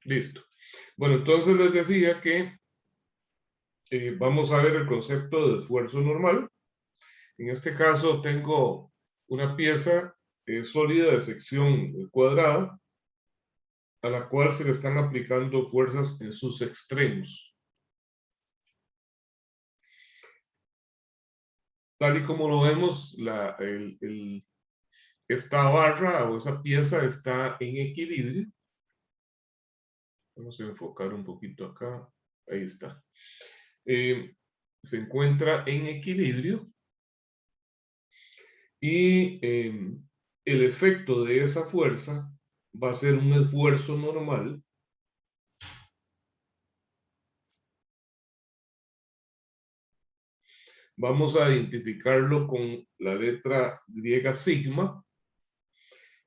Listo. Bueno, entonces les decía que vamos a ver el concepto de esfuerzo normal. En este caso tengo una pieza sólida de sección cuadrada a la cual se le están aplicando fuerzas en sus extremos. Tal y como lo vemos, esta barra o esa pieza está en equilibrio. Vamos a enfocar un poquito acá. Ahí está. Se encuentra en equilibrio y el efecto de esa fuerza va a ser un esfuerzo normal vamos a identificarlo con la letra griega sigma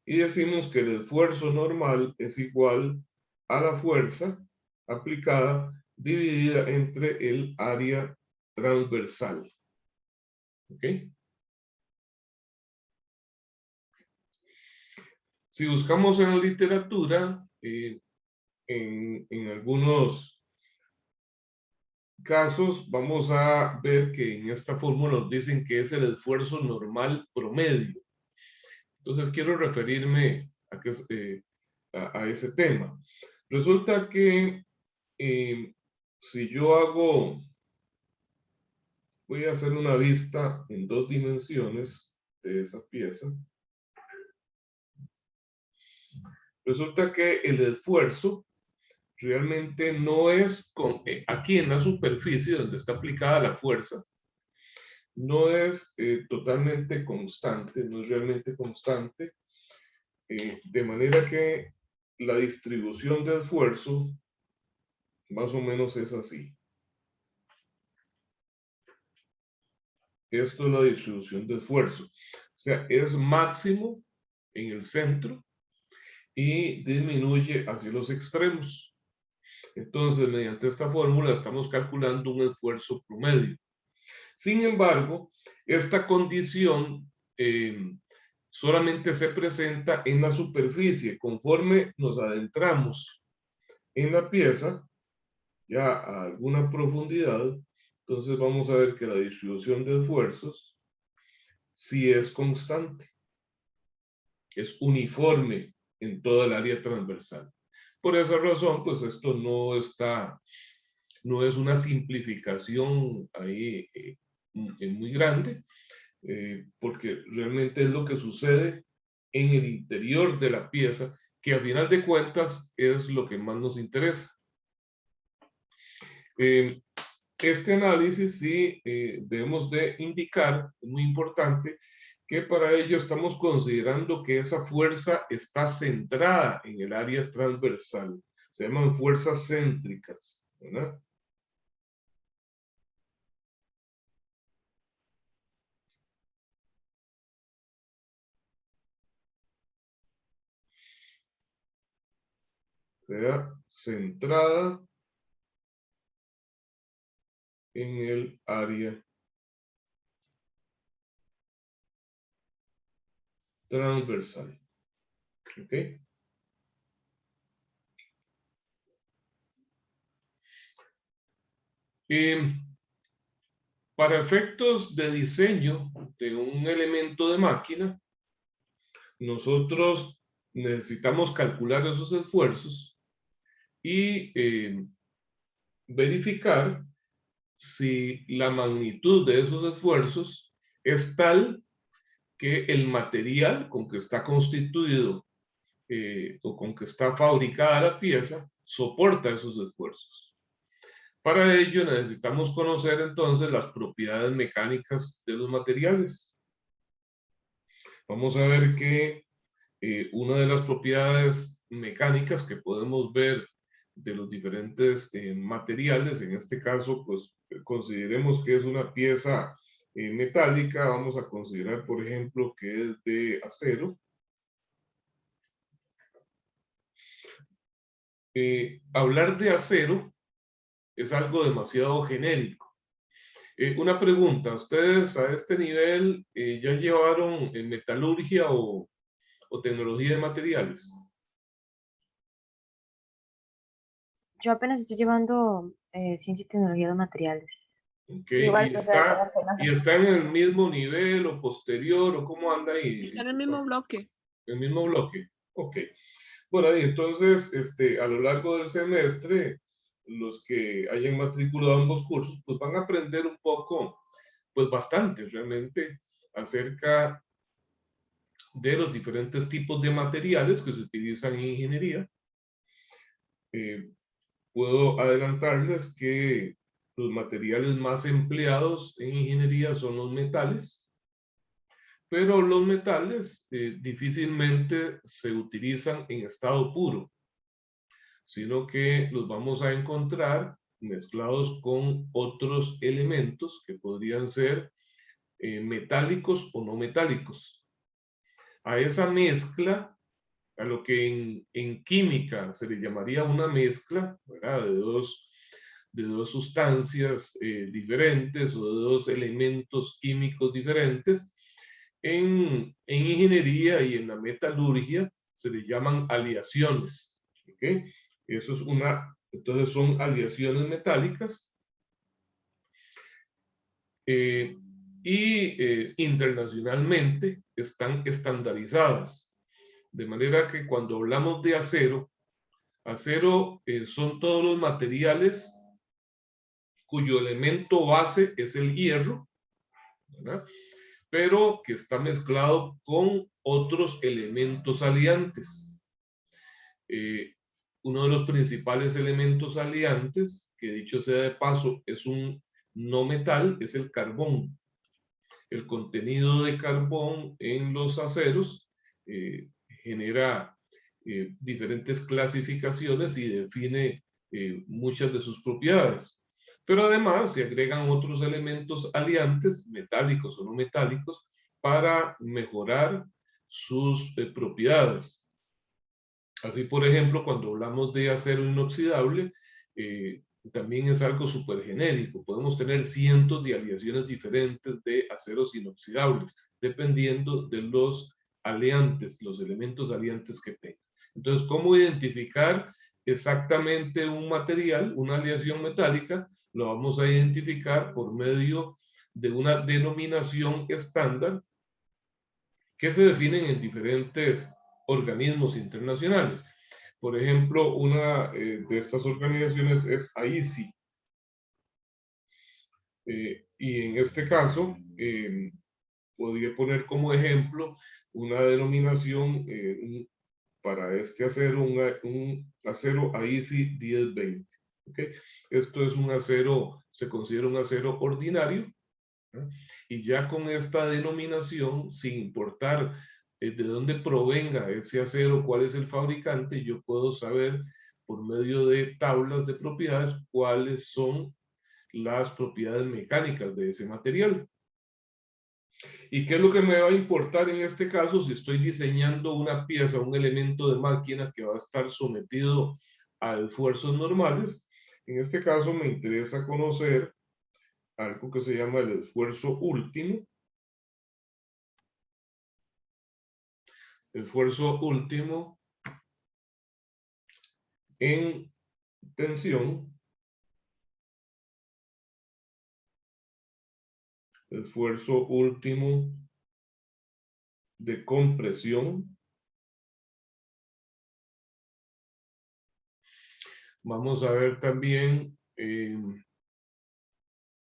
y decimos que el esfuerzo normal es igual a la fuerza aplicada dividida entre el área transversal. ¿Ok? Si buscamos en la literatura, en algunos casos vamos a ver que en esta fórmula nos dicen que es el esfuerzo normal promedio. Entonces quiero referirme a ese tema. Resulta que si yo voy a hacer una vista en 2 dimensiones de esa pieza, resulta que el esfuerzo realmente no es aquí en la superficie donde está aplicada la fuerza, no es totalmente constante, no es realmente constante, de manera que la distribución de esfuerzo más o menos es así. Esto es la distribución de esfuerzo. O sea, es máximo en el centro y disminuye hacia los extremos. Entonces, mediante esta fórmula estamos calculando un esfuerzo promedio. Sin embargo, esta condición solamente se presenta en la superficie. Conforme nos adentramos en la pieza, ya a alguna profundidad, entonces vamos a ver que la distribución de esfuerzos sí es constante, es uniforme en toda el área transversal. Por esa razón, pues esto no es una simplificación ahí muy grande, porque realmente es lo que sucede en el interior de la pieza, que a final de cuentas es lo que más nos interesa. Este análisis sí debemos de indicar, es muy importante, que para ello estamos considerando que esa fuerza está centrada en el área transversal. Se llaman fuerzas céntricas, ¿verdad? Sea centrada en el área transversal. ¿Ok? Para efectos de diseño de un elemento de máquina, nosotros necesitamos calcular esos esfuerzos y verificar si la magnitud de esos esfuerzos es tal que el material con que está constituido o con que está fabricada la pieza soporta esos esfuerzos. Para ello necesitamos conocer entonces las propiedades mecánicas de los materiales. Vamos a ver que una de las propiedades mecánicas que podemos ver de los diferentes materiales, en este caso, pues consideremos que es una pieza metálica, vamos a considerar, por ejemplo, que es de acero. Hablar de acero es algo demasiado genérico. Una pregunta, ¿ustedes a este nivel ya llevaron metalurgia o tecnología de materiales? Yo apenas estoy llevando ciencia y tecnología de materiales. Ok, Igual, pues, apenas. y está en el mismo nivel o posterior, o cómo anda ahí. Está en el mismo bloque. El mismo bloque. Ok. Bueno, y entonces, a lo largo del semestre, los que hayan matriculado ambos cursos, pues van a aprender un poco, pues bastante realmente, acerca de los diferentes tipos de materiales que se utilizan en ingeniería. Puedo adelantarles que los materiales más empleados en ingeniería son los metales, pero los metales difícilmente se utilizan en estado puro, sino que los vamos a encontrar mezclados con otros elementos que podrían ser metálicos o no metálicos. A esa mezcla, a lo que en química se le llamaría una mezcla, ¿verdad? De dos sustancias diferentes o de dos elementos químicos diferentes, en ingeniería y en la metalurgia se le llaman aleaciones. ¿Okay? Eso es entonces son aleaciones metálicas internacionalmente están estandarizadas. De manera que cuando hablamos de acero, acero son todos los materiales cuyo elemento base es el hierro, ¿verdad? Pero que está mezclado con otros elementos aliantes. Uno de los principales elementos aliantes, que dicho sea de paso, es un no metal, es el carbón. El contenido de carbón en los aceros genera diferentes clasificaciones y define muchas de sus propiedades. Pero además se agregan otros elementos aliantes, metálicos o no metálicos, para mejorar sus propiedades. Así, por ejemplo, cuando hablamos de acero inoxidable, también es algo súper genérico. Podemos tener cientos de aleaciones diferentes de aceros inoxidables, dependiendo de los aleantes, los elementos aliantes que tenga. Entonces, ¿cómo identificar exactamente un material, una aleación metálica? Lo vamos a identificar por medio de una denominación estándar que se definen en diferentes organismos internacionales. Por ejemplo, una de estas organizaciones es AISI. Y en este caso, podría poner como ejemplo una denominación para este acero, un acero AISI 1020. ¿Okay? Esto es un acero, se considera un acero ordinario, ¿no? Y ya con esta denominación, sin importar de dónde provenga ese acero, cuál es el fabricante, yo puedo saber por medio de tablas de propiedades cuáles son las propiedades mecánicas de ese material. ¿Y qué es lo que me va a importar en este caso si estoy diseñando una pieza, un elemento de máquina que va a estar sometido a esfuerzos normales? En este caso me interesa conocer algo que se llama el esfuerzo último. Esfuerzo último en tensión. Esfuerzo último de compresión. Vamos a ver también,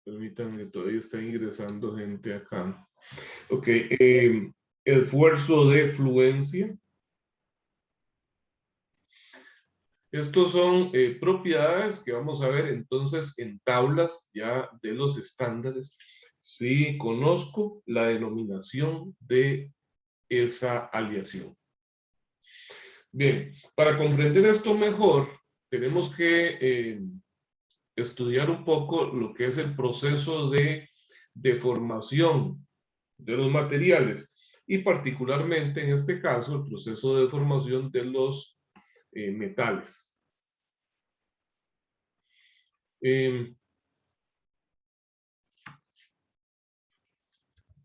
permítanme, todavía está ingresando gente acá. Ok, esfuerzo de fluencia. Estos son propiedades que vamos a ver entonces en tablas ya de los estándares. Si conozco la denominación de esa aleación. Bien, para comprender esto mejor, tenemos que estudiar un poco lo que es el proceso de deformación de los materiales y particularmente en este caso el proceso de deformación de los metales.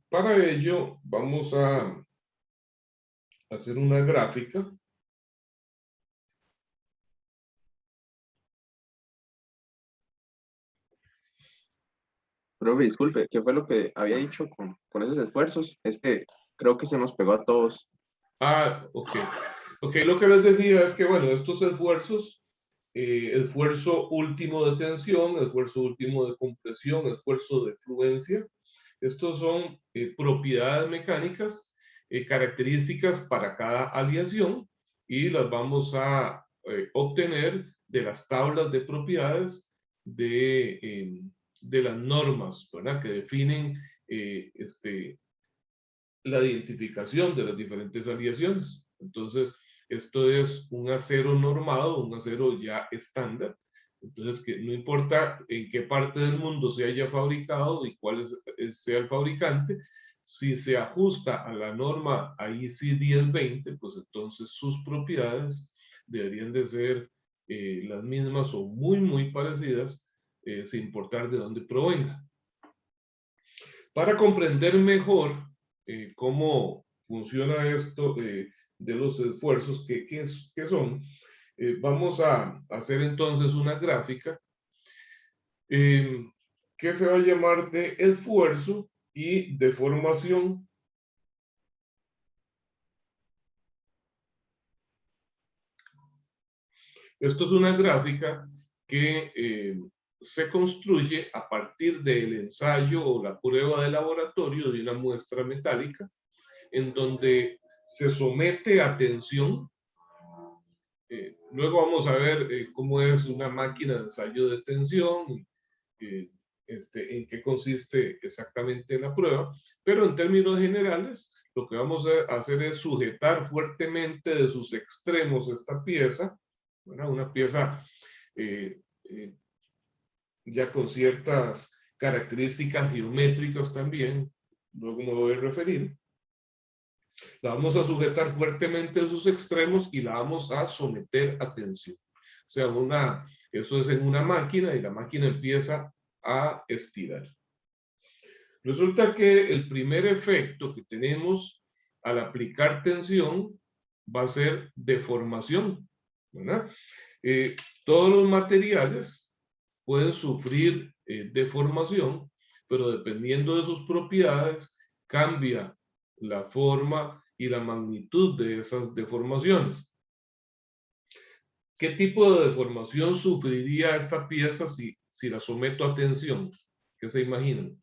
Para ello vamos a hacer una gráfica Profe, disculpe, ¿qué fue lo que había dicho con esos esfuerzos? Es que creo que se nos pegó a todos. Ah, ok. Ok, lo que les decía es que, bueno, estos esfuerzos, esfuerzo último de tensión, esfuerzo último de compresión, esfuerzo de fluencia, estos son propiedades mecánicas, características para cada aleación y las vamos a obtener de las tablas de propiedades de las normas, ¿verdad? Que definen la identificación de las diferentes aleaciones. Entonces, esto es un acero normado, un acero ya estándar. Entonces, que no importa en qué parte del mundo se haya fabricado y cuál sea el fabricante, si se ajusta a la norma IEC 1020, pues entonces sus propiedades deberían de ser las mismas o muy, muy parecidas, sin importar de dónde provenga. Para comprender mejor cómo funciona esto de los esfuerzos que son, vamos a hacer entonces una gráfica eh, que se va a llamar de esfuerzo y deformación. Esto es una gráfica que se construye a partir del ensayo o la prueba de laboratorio de una muestra metálica en donde se somete a tensión. Luego vamos a ver cómo es una máquina de ensayo de tensión, eh, en qué consiste exactamente la prueba, pero en términos generales, lo que vamos a hacer es sujetar fuertemente de sus extremos esta pieza, ¿verdad? Una pieza eh, eh, ya con ciertas características geométricas también, luego me voy a referir. La vamos a sujetar fuertemente a sus extremos y la vamos a someter a tensión. O sea, eso es en una máquina y la máquina empieza a estirar. Resulta que el primer efecto que tenemos al aplicar tensión va a ser deformación, ¿verdad? Todos los materiales pueden sufrir deformación, pero dependiendo de sus propiedades, cambia la forma y la magnitud de esas deformaciones. ¿Qué tipo de deformación sufriría esta pieza si la someto a tensión? ¿Qué se imaginan?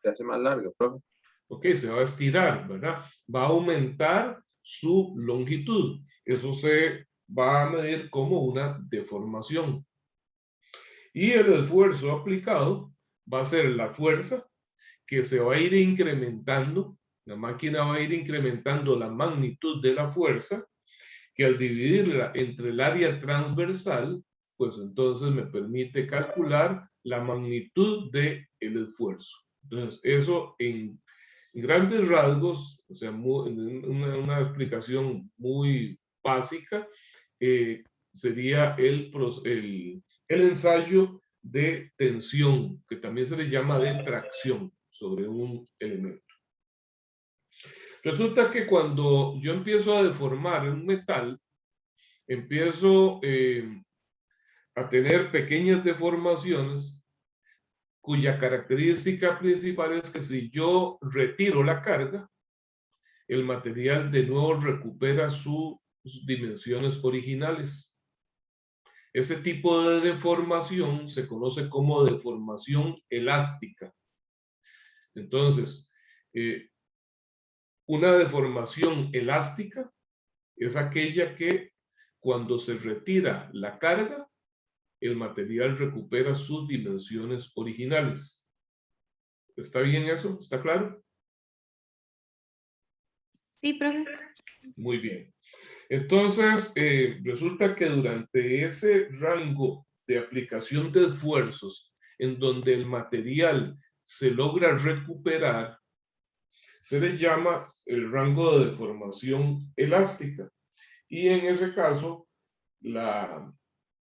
Se hace más largo, profe. Ok, se va a estirar, ¿verdad? Va a aumentar su longitud. Eso se va a medir como una deformación. Y el esfuerzo aplicado va a ser la fuerza que se va a ir incrementando. La máquina va a ir incrementando la magnitud de la fuerza, que al dividirla entre el área transversal, pues entonces me permite calcular la magnitud del esfuerzo. Entonces, eso en grandes rasgos, o sea, una explicación muy básica, sería el ensayo de tensión, que también se le llama de tracción sobre un elemento. Resulta que cuando yo empiezo a deformar un metal, empiezo a tener pequeñas deformaciones cuya característica principal es que si yo retiro la carga, el material de nuevo recupera sus dimensiones originales. Ese tipo de deformación se conoce como deformación elástica. Entonces, una deformación elástica es aquella que cuando se retira la carga, el material recupera sus dimensiones originales. ¿Está bien eso? ¿Está claro? Sí, profe. Muy bien. Entonces, resulta que durante ese rango de aplicación de esfuerzos en donde el material se logra recuperar, se le llama el rango de deformación elástica. Y en ese caso, la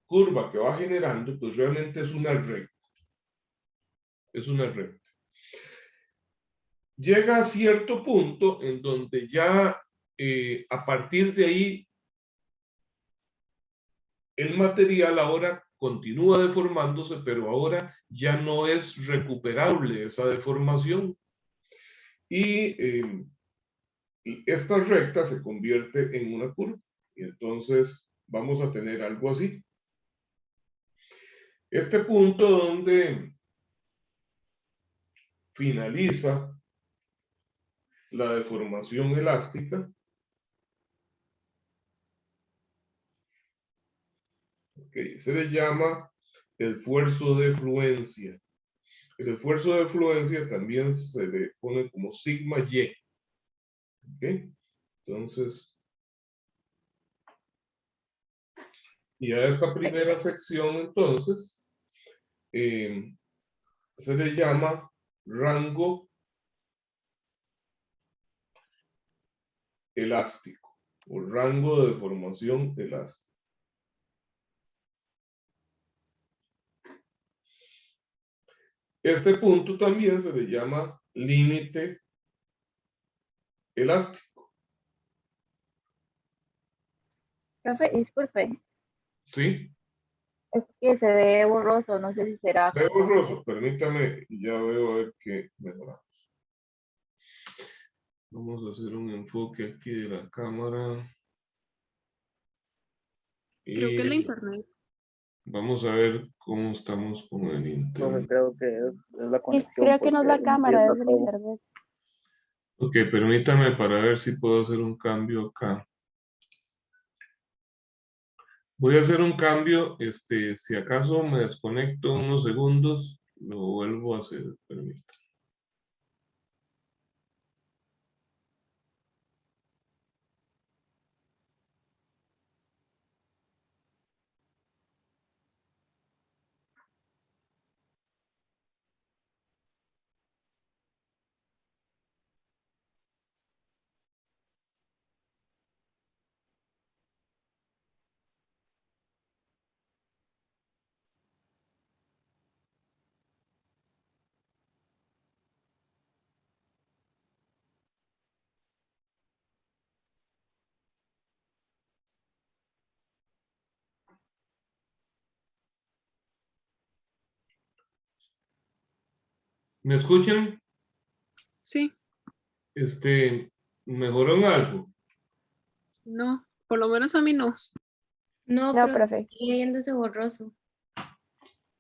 curva que va generando, pues realmente es una recta. Es una recta. Llega a cierto punto en donde ya a partir de ahí el material ahora continúa deformándose, pero ahora ya no es recuperable esa deformación. Y esta recta se convierte en una curva. Y entonces vamos a tener algo así. Este punto donde finaliza la deformación elástica, okay, se le llama el esfuerzo de fluencia. El esfuerzo de fluencia también se le pone como sigma Y. ¿Okay? Entonces, y a esta primera sección, entonces, se le llama rango elástico o rango de deformación elástico. Este punto también se le llama límite elástico. Profe, disculpe, ¿Sí? es que se ve borroso, no sé si será. Veo borroso, permítame, ya veo a ver qué mejoramos. Vamos a hacer un enfoque aquí de la cámara. Creo que es la Y internet. vamos a ver cómo estamos con el internet. Creo que es la conexión. Creo que no es la porque en sí cámara, está es el todo. internet. Ok, permítame para ver si puedo hacer un cambio acá. Voy a hacer un cambio, si acaso me desconecto unos segundos, lo vuelvo a hacer, permítame. ¿Me escuchan? Sí, ¿Mejoró en algo? no, por lo menos a mí no. No, No, pero profe. sigue viéndose borroso.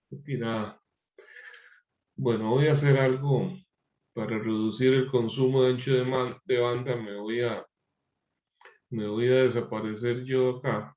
Nada. Bueno, voy a hacer algo para reducir el consumo de ancho de banda. Me voy a desaparecer yo acá.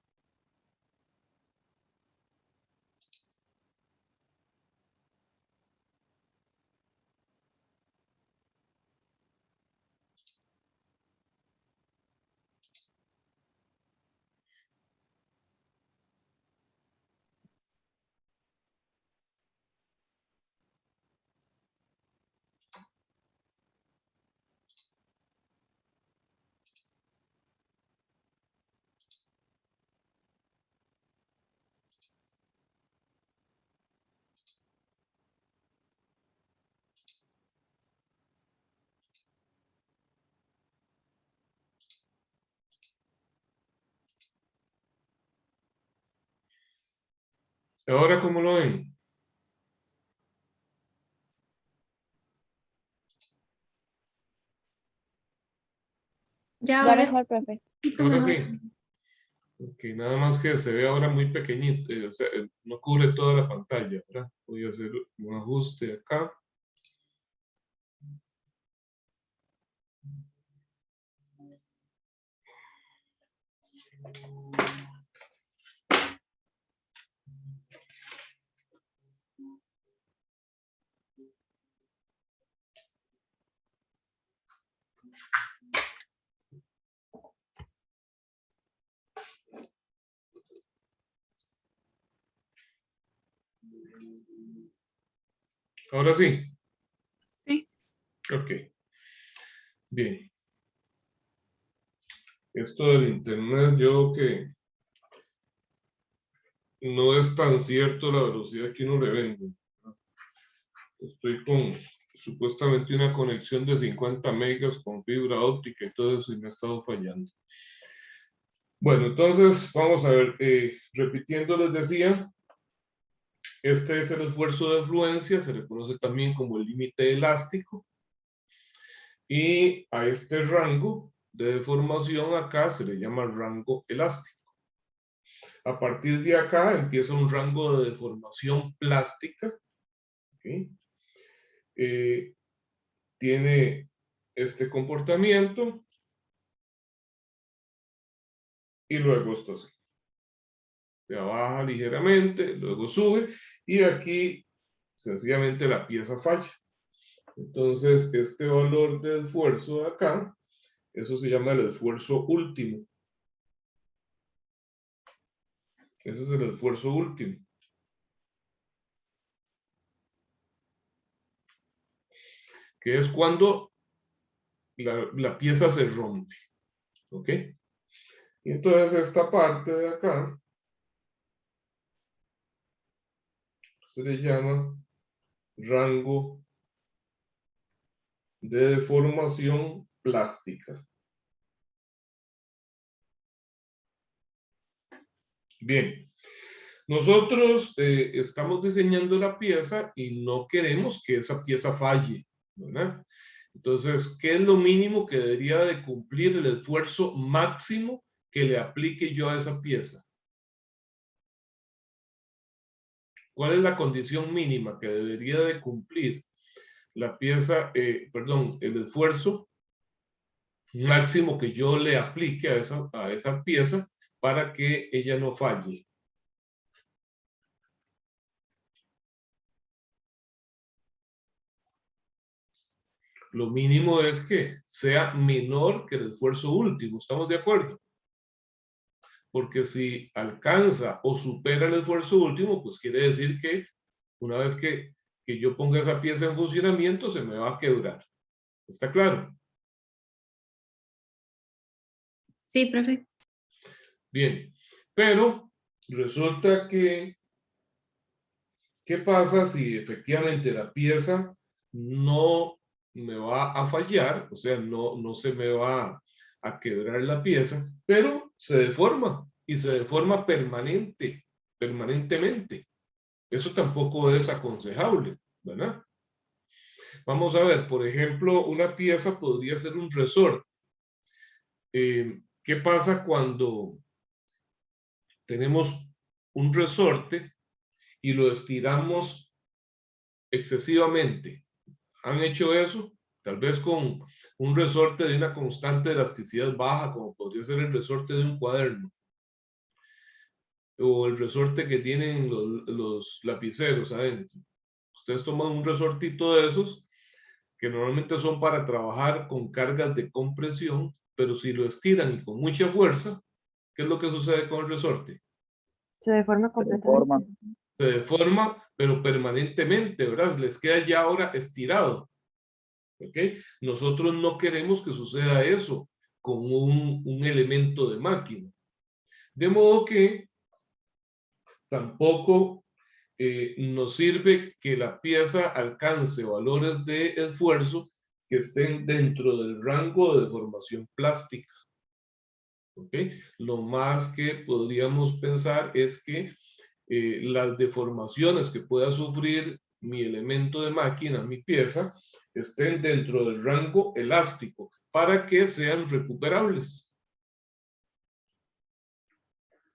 ¿Ahora cómo lo ven? Ya Ya ahora es mejor, profe. un poquito Ahora mejor. sí. Ok, nada más que se ve ahora muy pequeñito, o sea, no cubre toda la pantalla, ¿verdad? Voy a hacer un ajuste acá. Ahora sí. Sí, Ok. Bien. Esto del internet, yo que no es tan cierto la velocidad que uno le vende. Estoy con supuestamente una conexión de 50 megas con fibra óptica y todo eso y me ha estado fallando. Bueno, entonces vamos a ver, repitiendo les decía, este es el esfuerzo de fluencia, se le conoce también como el límite elástico, y a este rango de deformación acá se le llama rango elástico. A partir de acá empieza un rango de deformación plástica, ¿okay? Tiene este comportamiento y luego esto así. Se baja ligeramente, luego sube y aquí sencillamente la pieza falla. Entonces, este valor de esfuerzo de acá, eso se llama el esfuerzo último. Ese es el esfuerzo último. Que es cuando la pieza se rompe. ¿Ok? Y entonces esta parte de acá se le llama rango de deformación plástica. Bien, nosotros estamos diseñando la pieza y no queremos que esa pieza falle, ¿verdad? Entonces, ¿qué es lo mínimo que debería de cumplir el esfuerzo máximo que le aplique yo a esa pieza? ¿Cuál es la condición mínima que debería de cumplir la pieza, perdón, el esfuerzo máximo que yo le aplique a esa pieza para que ella no falle? Lo mínimo es que sea menor que el esfuerzo último, ¿estamos de acuerdo? Porque si alcanza o supera el esfuerzo último, pues quiere decir que una vez que yo ponga esa pieza en funcionamiento, se me va a quebrar. ¿Está claro? Sí, profe. Bien, pero resulta que, ¿qué pasa si efectivamente la pieza no me va a fallar? O sea, no se me va a quebrar la pieza, pero se deforma y se deforma permanentemente. Eso tampoco es aconsejable, ¿verdad? Vamos a ver, por ejemplo, una pieza podría ser un resorte. ¿Qué pasa cuando tenemos un resorte y lo estiramos excesivamente? ¿Han hecho eso? Tal vez con un resorte de una constante de elasticidad baja, como podría ser el resorte de un cuaderno, o el resorte que tienen los lapiceros adentro. Ustedes toman un resortito de esos, que normalmente son para trabajar con cargas de compresión, pero si lo estiran y con mucha fuerza, ¿qué es lo que sucede con el resorte? Se deforma Se completamente. deforma. Se deforma, pero permanentemente, ¿verdad? Les queda ya ahora estirado. ¿Ok? Nosotros no queremos que suceda eso con un elemento de máquina. De modo que tampoco nos sirve que la pieza alcance valores de esfuerzo que estén dentro del rango de deformación plástica. ¿Ok? Lo más que podríamos pensar es que las deformaciones que pueda sufrir mi elemento de máquina, mi pieza, estén dentro del rango elástico para que sean recuperables.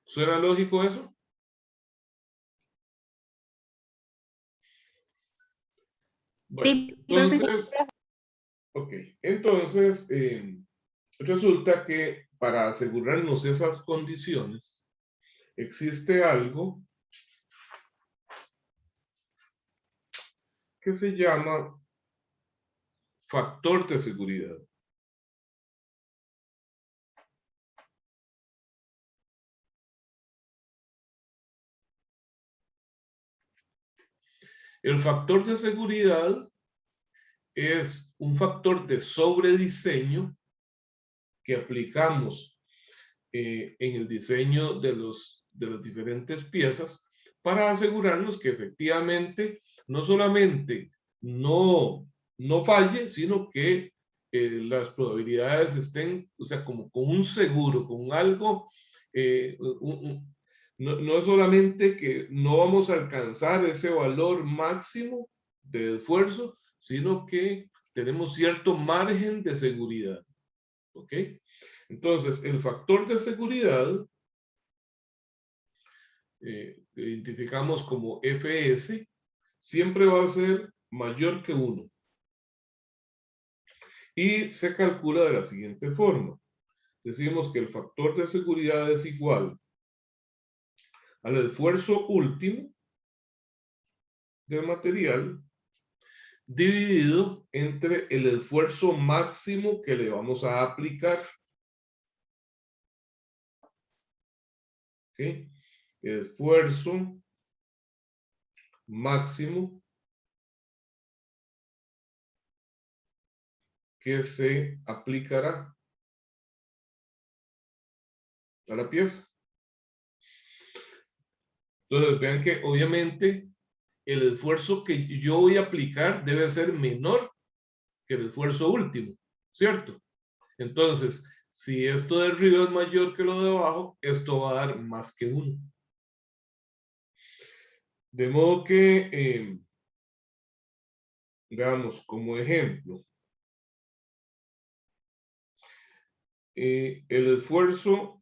¿Suena lógico eso? Bueno, Sí, profe. entonces, resulta que para asegurarnos esas condiciones, existe algo que se llama factor de seguridad. El factor de seguridad es un factor de sobrediseño que aplicamos en el diseño de las diferentes piezas para asegurarnos que efectivamente no solamente no falle, sino que las probabilidades estén, o sea, como con un seguro, con algo no es solamente que no vamos a alcanzar ese valor máximo de esfuerzo, sino que tenemos cierto margen de seguridad. ¿Ok? Entonces, el factor de seguridad identificamos como FS, siempre va a ser mayor que 1. Y se calcula de la siguiente forma. Decimos que el factor de seguridad es igual al esfuerzo último del material dividido entre el esfuerzo máximo que le vamos a aplicar. ¿Ok? Esfuerzo máximo que se aplicará a la pieza. Entonces vean que obviamente el esfuerzo que yo voy a aplicar debe ser menor que el esfuerzo último, ¿cierto? Entonces, si esto de arriba es mayor que lo de abajo, esto va a dar más que 1. De modo que, veamos como ejemplo, el esfuerzo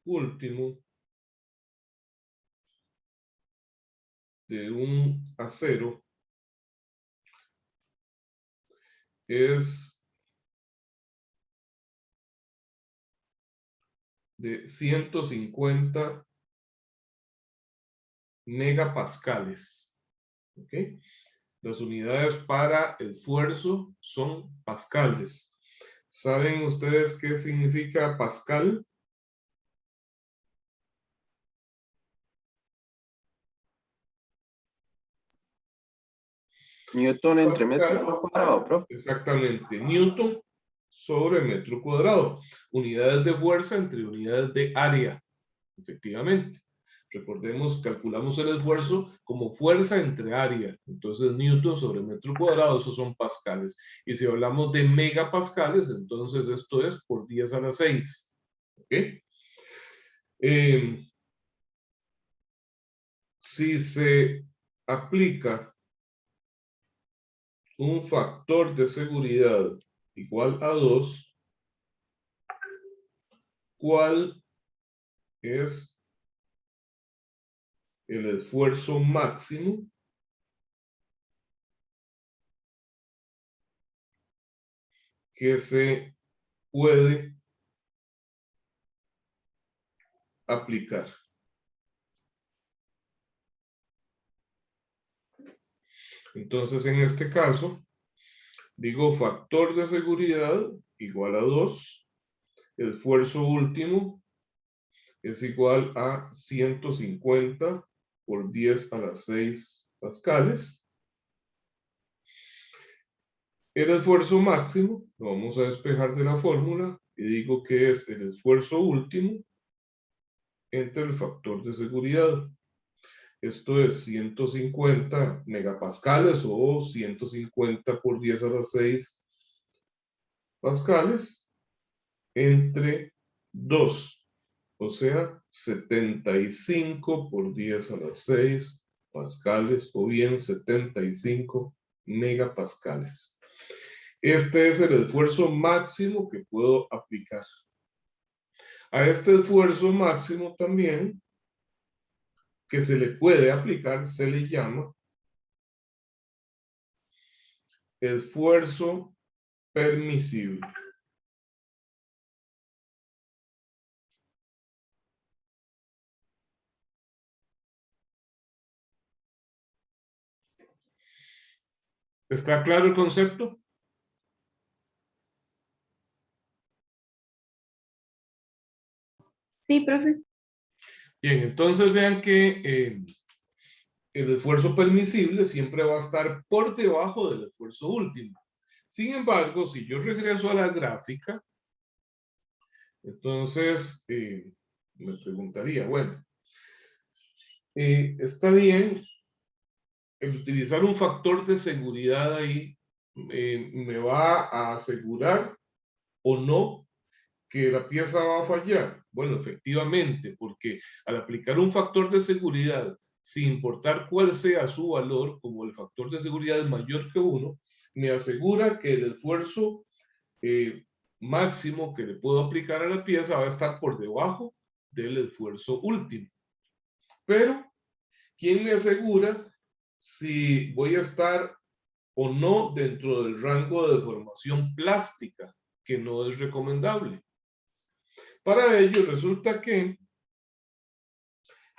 último de un acero es de 150 megapascales. ¿Ok? Las unidades para esfuerzo son pascales. ¿Saben ustedes qué significa pascal? Newton entre Pascal, metro cuadrado, profe. exactamente. Newton sobre metro cuadrado. Unidades de fuerza entre unidades de área. Efectivamente. Recordemos, calculamos el esfuerzo como fuerza entre área. Entonces, Newton sobre metro cuadrado, esos son pascales. Y si hablamos de megapascales, entonces esto es por 10 a la 6. ¿Ok? Si se aplica un factor de seguridad igual a 2, ¿cuál es el esfuerzo máximo que se puede aplicar? Entonces, en este caso, digo factor de seguridad igual a 2, esfuerzo último es igual a 150 por 10 a la 6 pascales. El esfuerzo máximo lo vamos a despejar de la fórmula y digo que es el esfuerzo último entre el factor de seguridad. Esto es 150 megapascales o 150 por 10 a la 6 pascales entre 2, o sea, 75 por 10 a la 6 pascales o bien 75 megapascales. Este es el esfuerzo máximo que puedo aplicar. A este esfuerzo máximo también que se le puede aplicar se le llama esfuerzo permisible. ¿Está claro el concepto? Sí, profe. Bien, entonces vean que el esfuerzo permisible siempre va a estar por debajo del esfuerzo último. Sin embargo, si yo regreso a la gráfica, entonces me preguntaría, bueno, está bien el utilizar un factor de seguridad ahí, me va a asegurar o no que la pieza va a fallar? Bueno, efectivamente, porque al aplicar un factor de seguridad, sin importar cuál sea su valor, como el factor de seguridad es mayor que 1, me asegura que el esfuerzo máximo que le puedo aplicar a la pieza va a estar por debajo del esfuerzo último. Pero, ¿quién me asegura si voy a estar o no dentro del rango de deformación plástica, que no es recomendable? Para ello, resulta que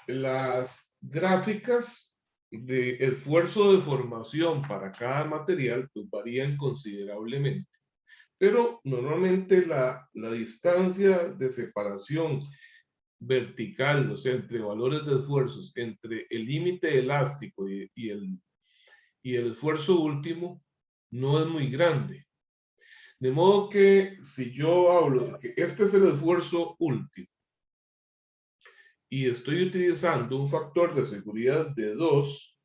las gráficas de esfuerzo de formación para cada material pues, varían considerablemente. Pero normalmente la distancia de separación vertical, o sea, entre valores de esfuerzos, entre el límite elástico y el esfuerzo último, no es muy grande. De modo que si yo hablo de que este es el esfuerzo último y estoy utilizando un factor de seguridad de 2,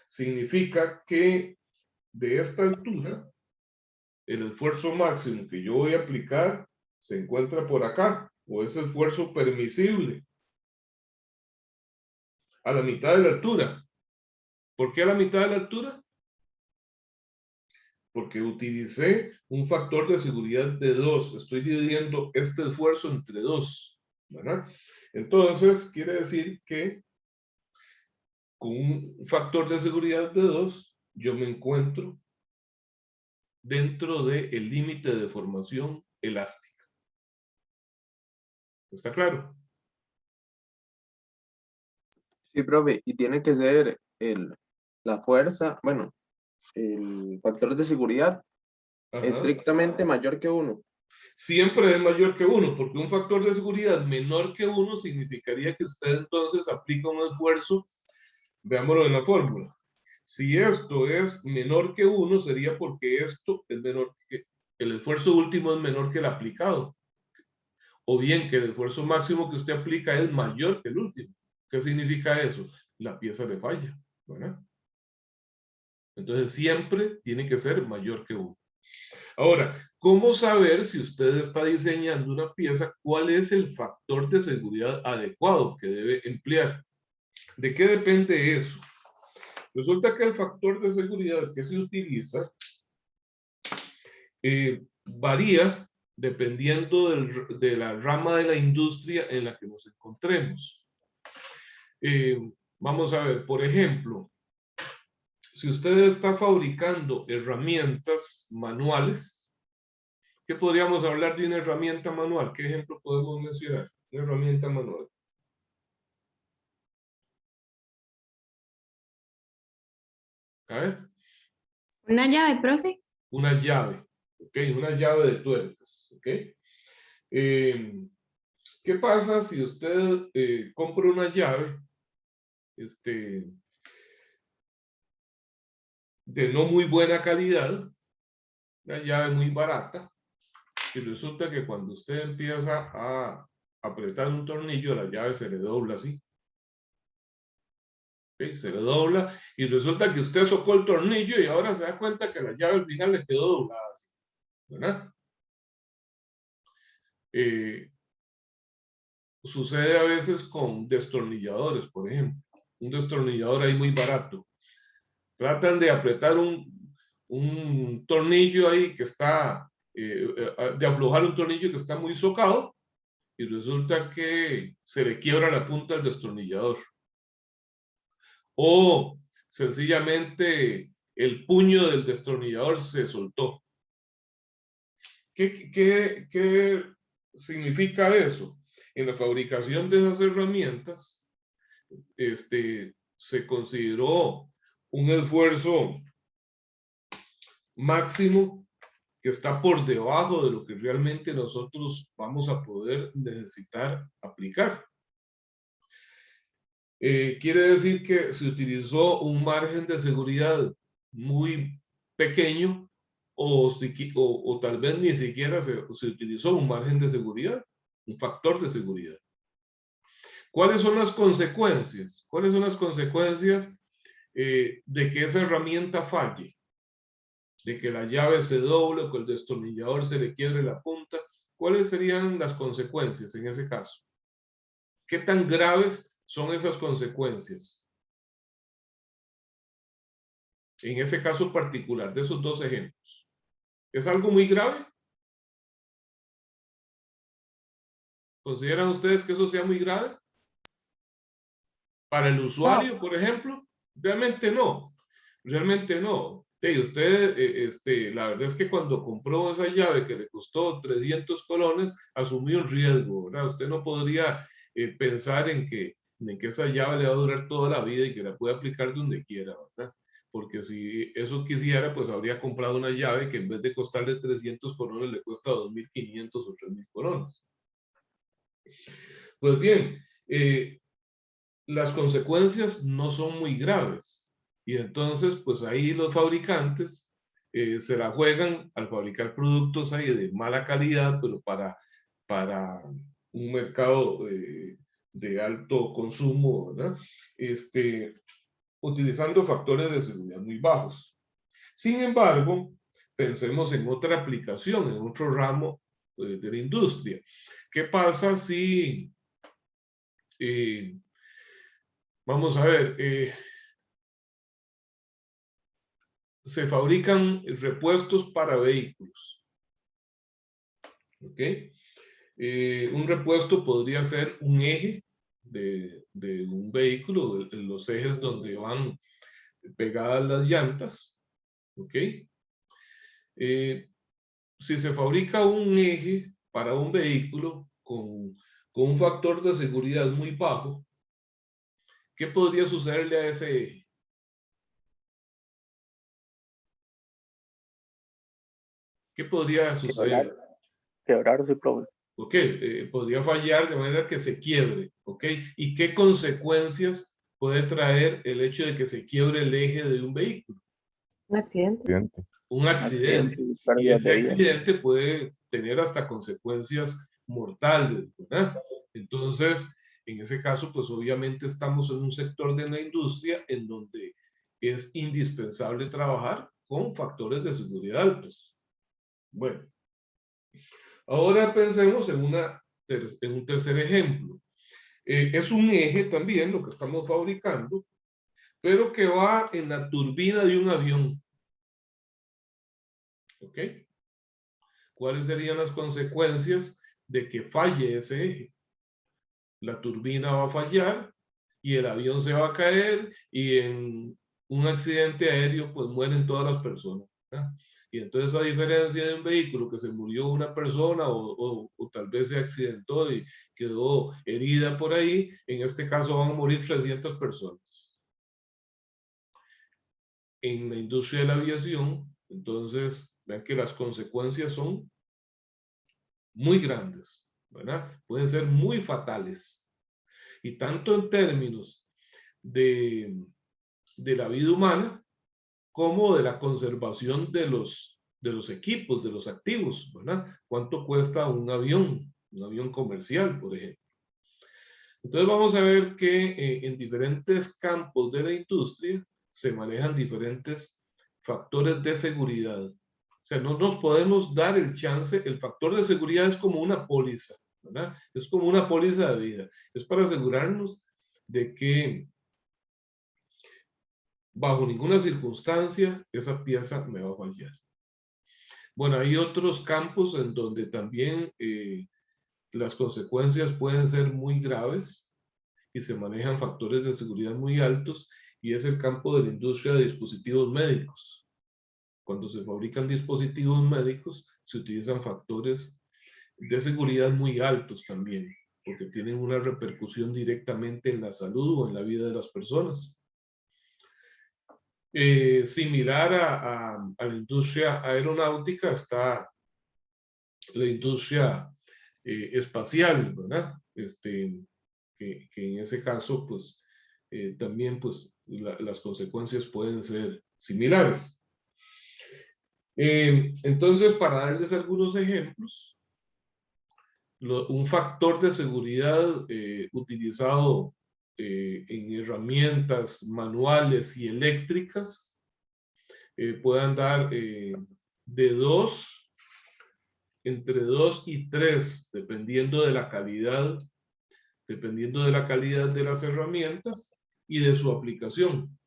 significa que de esta altura, el esfuerzo máximo que yo voy a aplicar se encuentra por acá, o es esfuerzo permisible, a la mitad de la altura. ¿Por qué a la mitad de la altura? Porque utilicé un factor de seguridad de 2. Estoy dividiendo este esfuerzo entre 2, ¿verdad? Entonces, quiere decir que con un factor de seguridad de 2, yo me encuentro dentro del límite de deformación elástica. ¿Está claro? Sí, profe, y tiene que ser la fuerza, bueno, el factor de seguridad Ajá. estrictamente mayor que 1. Siempre es mayor que 1, porque un factor de seguridad menor que 1 significaría que usted entonces aplica un esfuerzo, veámoslo en la fórmula. Si esto es menor que 1, sería porque esto es menor que, el esfuerzo último es menor que el aplicado. O bien que el esfuerzo máximo que usted aplica es mayor que el último. ¿Qué significa eso? La pieza le falla, ¿verdad? Entonces siempre tiene que ser mayor que 1. Ahora, ¿cómo saber si usted está diseñando una pieza cuál es el factor de seguridad adecuado que debe emplear? ¿De qué depende eso? Resulta que el factor de seguridad que se utiliza varía dependiendo de la rama de la industria en la que nos encontremos. Vamos a ver, por ejemplo, si usted está fabricando herramientas manuales, ¿qué podríamos hablar de una herramienta manual? ¿Qué ejemplo podemos mencionar? Una herramienta manual. A ver. Una llave, profe. Una llave, ¿ok? Una llave de tuercas, ¿ok? ¿Qué pasa si usted compra una llave de no muy buena calidad, una llave muy barata, y resulta que cuando usted empieza a apretar un tornillo, la llave se le dobla así? ¿Okay? Se le dobla y resulta que usted socó el tornillo y ahora se da cuenta que la llave al final le quedó doblada así, ¿verdad? Sucede a veces con destornilladores, por ejemplo. Un destornillador ahí muy barato. Tratan de apretar un tornillo ahí que está, de aflojar un tornillo que está muy socado y resulta que se le quiebra la punta del destornillador. O sencillamente el puño del destornillador se soltó. ¿Qué significa eso? En la fabricación de esas herramientas, se consideró un esfuerzo máximo que está por debajo de lo que realmente nosotros vamos a poder necesitar aplicar. Quiere decir que se utilizó un margen de seguridad muy pequeño o tal vez ni siquiera se utilizó un margen de seguridad, un factor de seguridad. ¿Cuáles son las consecuencias? ¿Cuáles son las consecuencias de que esa herramienta falle? De que la llave se doble o que el destornillador se le quiebre la punta. ¿cuáles serían las consecuencias en ese caso? ¿Qué tan graves son esas consecuencias? En ese caso particular, de esos dos ejemplos. ¿Es algo muy grave? ¿Consideran ustedes que eso sea muy grave? Para el usuario, por ejemplo, realmente no. Realmente no. Usted, la verdad es que cuando compró esa llave que le costó 300 colones, asumió un riesgo, ¿verdad? Usted no podría pensar en que esa llave le va a durar toda la vida y que la puede aplicar donde quiera, ¿verdad? Porque si eso quisiera, pues habría comprado una llave que en vez de costarle 300 colones le cuesta 2.500 o 3.000 colones. Pues bien, las consecuencias no son muy graves. Y entonces, pues ahí los fabricantes se la juegan al fabricar productos ahí de mala calidad, pero para un mercado de alto consumo, ¿verdad? Utilizando factores de seguridad muy bajos. Sin embargo, pensemos en otra aplicación, en otro ramo de la industria. ¿Qué pasa si, vamos a ver, se fabrican repuestos para vehículos? ¿Ok? Un repuesto podría ser un eje de un vehículo, los ejes donde van pegadas las llantas. ¿Ok? Si se fabrica un eje para un vehículo con un factor de seguridad muy bajo, ¿qué podría sucederle a ese eje? ¿Qué podría suceder? Quebrarse, profe. ¿Ok? Podría fallar de manera que se quiebre. ¿Ok? ¿Y qué consecuencias puede traer el hecho de que se quiebre el eje de un vehículo? Un accidente. Un accidente. Y Y pérdida ese de vida. accidente puede tener hasta consecuencias mortales, ¿verdad? Entonces, en ese caso, pues obviamente estamos en un sector de la industria en donde es indispensable trabajar con factores de seguridad altos. Bueno, ahora pensemos en un tercer ejemplo. Es un eje también, lo que estamos fabricando, pero que va en la turbina de un avión. ¿Ok? ¿Cuáles serían las consecuencias de que falle ese eje? La turbina va a fallar y el avión se va a caer y en un accidente aéreo pues mueren todas las personas, ¿verdad? Y entonces, a diferencia de un vehículo que se murió una persona o tal vez se accidentó y quedó herida por ahí, en este caso van a morir 300 personas. En la industria de la aviación, entonces, vean que las consecuencias son muy grandes, ¿verdad? Pueden ser muy fatales. Y tanto en términos de la vida humana como de la conservación de los equipos, de los activos, ¿verdad? ¿Cuánto cuesta un avión comercial, por ejemplo? Entonces vamos a ver que en diferentes campos de la industria se manejan diferentes factores de seguridad. O sea, no nos podemos dar el chance, el factor de seguridad es como una póliza, ¿verdad? Es como una póliza de vida. Es para asegurarnos de que bajo ninguna circunstancia esa pieza me va a fallar. Bueno, hay otros campos en donde también las consecuencias pueden ser muy graves y se manejan factores de seguridad muy altos, y es el campo de la industria de dispositivos médicos. Cuando se fabrican dispositivos médicos, se utilizan factores de seguridad muy altos también, porque tienen una repercusión directamente en la salud o en la vida de las personas. Similar a la industria aeronáutica está la industria espacial, ¿verdad? Que en ese caso, pues, también, pues, las consecuencias pueden ser similares. Entonces, para darles algunos ejemplos, un factor de seguridad utilizado en herramientas manuales y eléctricas puede andar de 2 entre 2 y 3, dependiendo de la calidad de las herramientas y de su aplicación.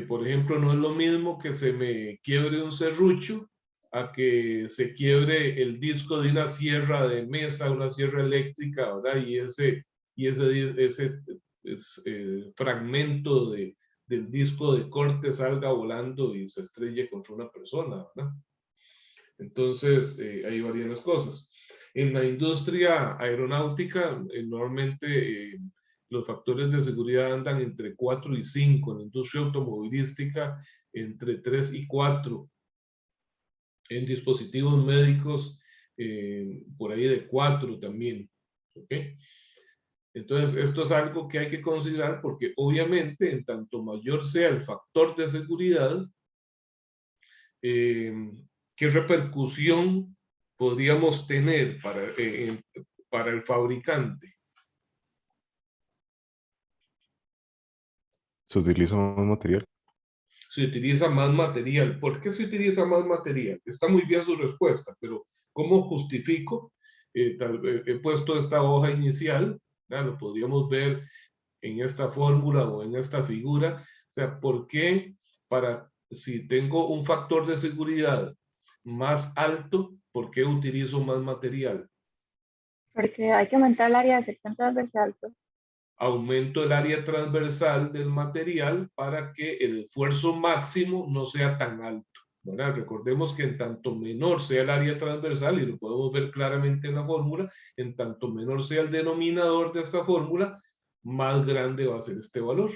Por ejemplo, no es lo mismo que se me quiebre un serrucho a que se quiebre el disco de una sierra de mesa, una sierra eléctrica, ¿verdad? Y ese fragmento del disco de corte salga volando y se estrelle contra una persona, ¿verdad? Entonces, ahí varían las cosas. En la industria aeronáutica, normalmente los factores de seguridad andan entre 4 y 5. En la industria automovilística, entre 3 y 4. En dispositivos médicos, por ahí de 4 también. ¿Ok? Entonces, esto es algo que hay que considerar porque obviamente, en tanto mayor sea el factor de seguridad, ¿qué repercusión podríamos tener para el fabricante? ¿Se utiliza más material? Se utiliza más material. ¿Por qué se utiliza más material? Está muy bien su respuesta, pero ¿cómo justifico? He puesto esta hoja inicial, ¿ya? Lo podríamos ver en esta fórmula o en esta figura. O sea, ¿por qué si tengo un factor de seguridad más alto, por qué utilizo más material? Porque hay que aumentar el área de sección transversal. Pues. Aumento el área transversal del material para que el esfuerzo máximo no sea tan alto, ¿verdad? Recordemos que en tanto menor sea el área transversal, y lo podemos ver claramente en la fórmula, en tanto menor sea el denominador de esta fórmula, más grande va a ser este valor.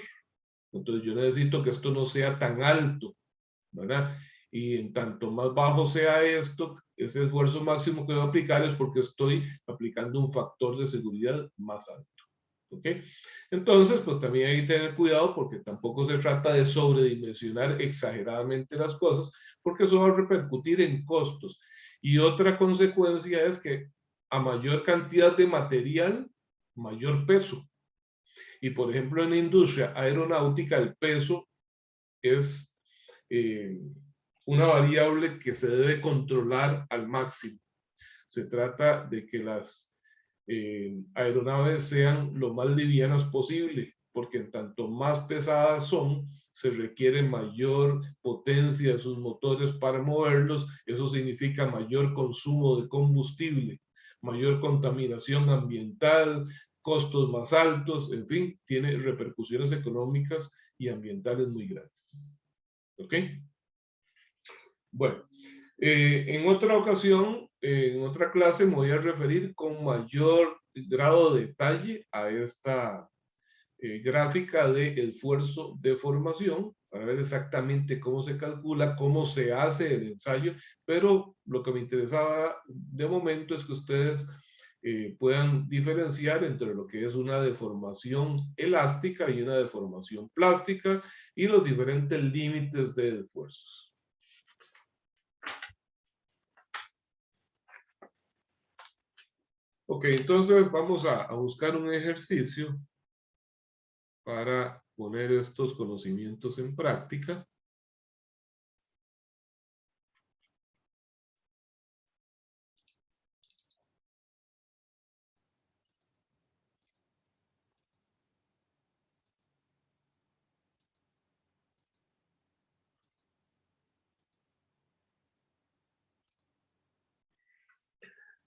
Entonces yo necesito que esto no sea tan alto, ¿verdad? Y en tanto más bajo sea esto, ese esfuerzo máximo que voy a aplicar es porque estoy aplicando un factor de seguridad más alto. ¿Ok? Entonces, pues también hay que tener cuidado porque tampoco se trata de sobredimensionar exageradamente las cosas, porque eso va a repercutir en costos. Y otra consecuencia es que a mayor cantidad de material, mayor peso. Y por ejemplo, en la industria aeronáutica, el peso es una variable que se debe controlar al máximo. Se trata de que las aeronaves sean lo más livianas posible, porque en tanto más pesadas son, se requiere mayor potencia de sus motores para moverlos. Eso significa mayor consumo de combustible, mayor contaminación ambiental, costos más altos, en fin, tiene repercusiones económicas y ambientales muy grandes. ¿Ok? Bueno, en otra ocasión, en otra clase, me voy a referir con mayor grado de detalle a esta gráfica de esfuerzo de formación, para ver exactamente cómo se calcula, cómo se hace el ensayo, pero lo que me interesaba de momento es que ustedes puedan diferenciar entre lo que es una deformación elástica y una deformación plástica y los diferentes límites de esfuerzos. Ok, entonces vamos a buscar un ejercicio para poner estos conocimientos en práctica.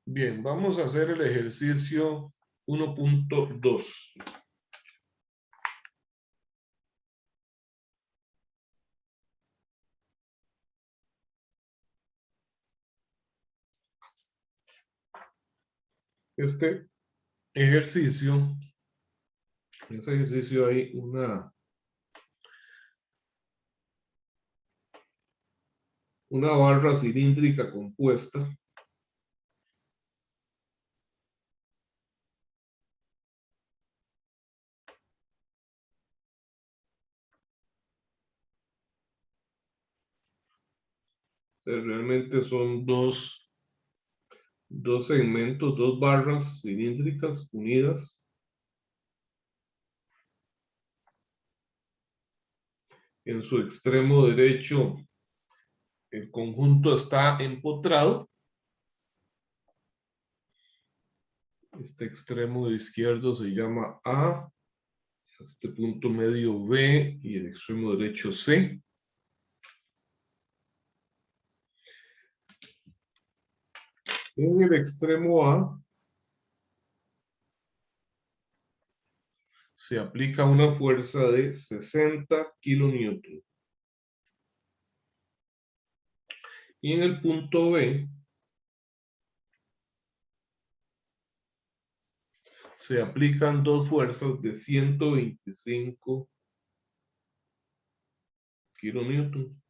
Bien, vamos a hacer el ejercicio 1.2. Este ejercicio, en este ejercicio hay una barra cilíndrica compuesta . Realmente son dos segmentos, dos barras cilíndricas unidas. En su extremo derecho, el conjunto está empotrado Este extremo izquierdo se llama A, este punto medio B y el extremo derecho C. En el extremo A se aplica una fuerza de 60 kilonewton. Y en el punto B se aplican dos fuerzas de 125 kilonewton.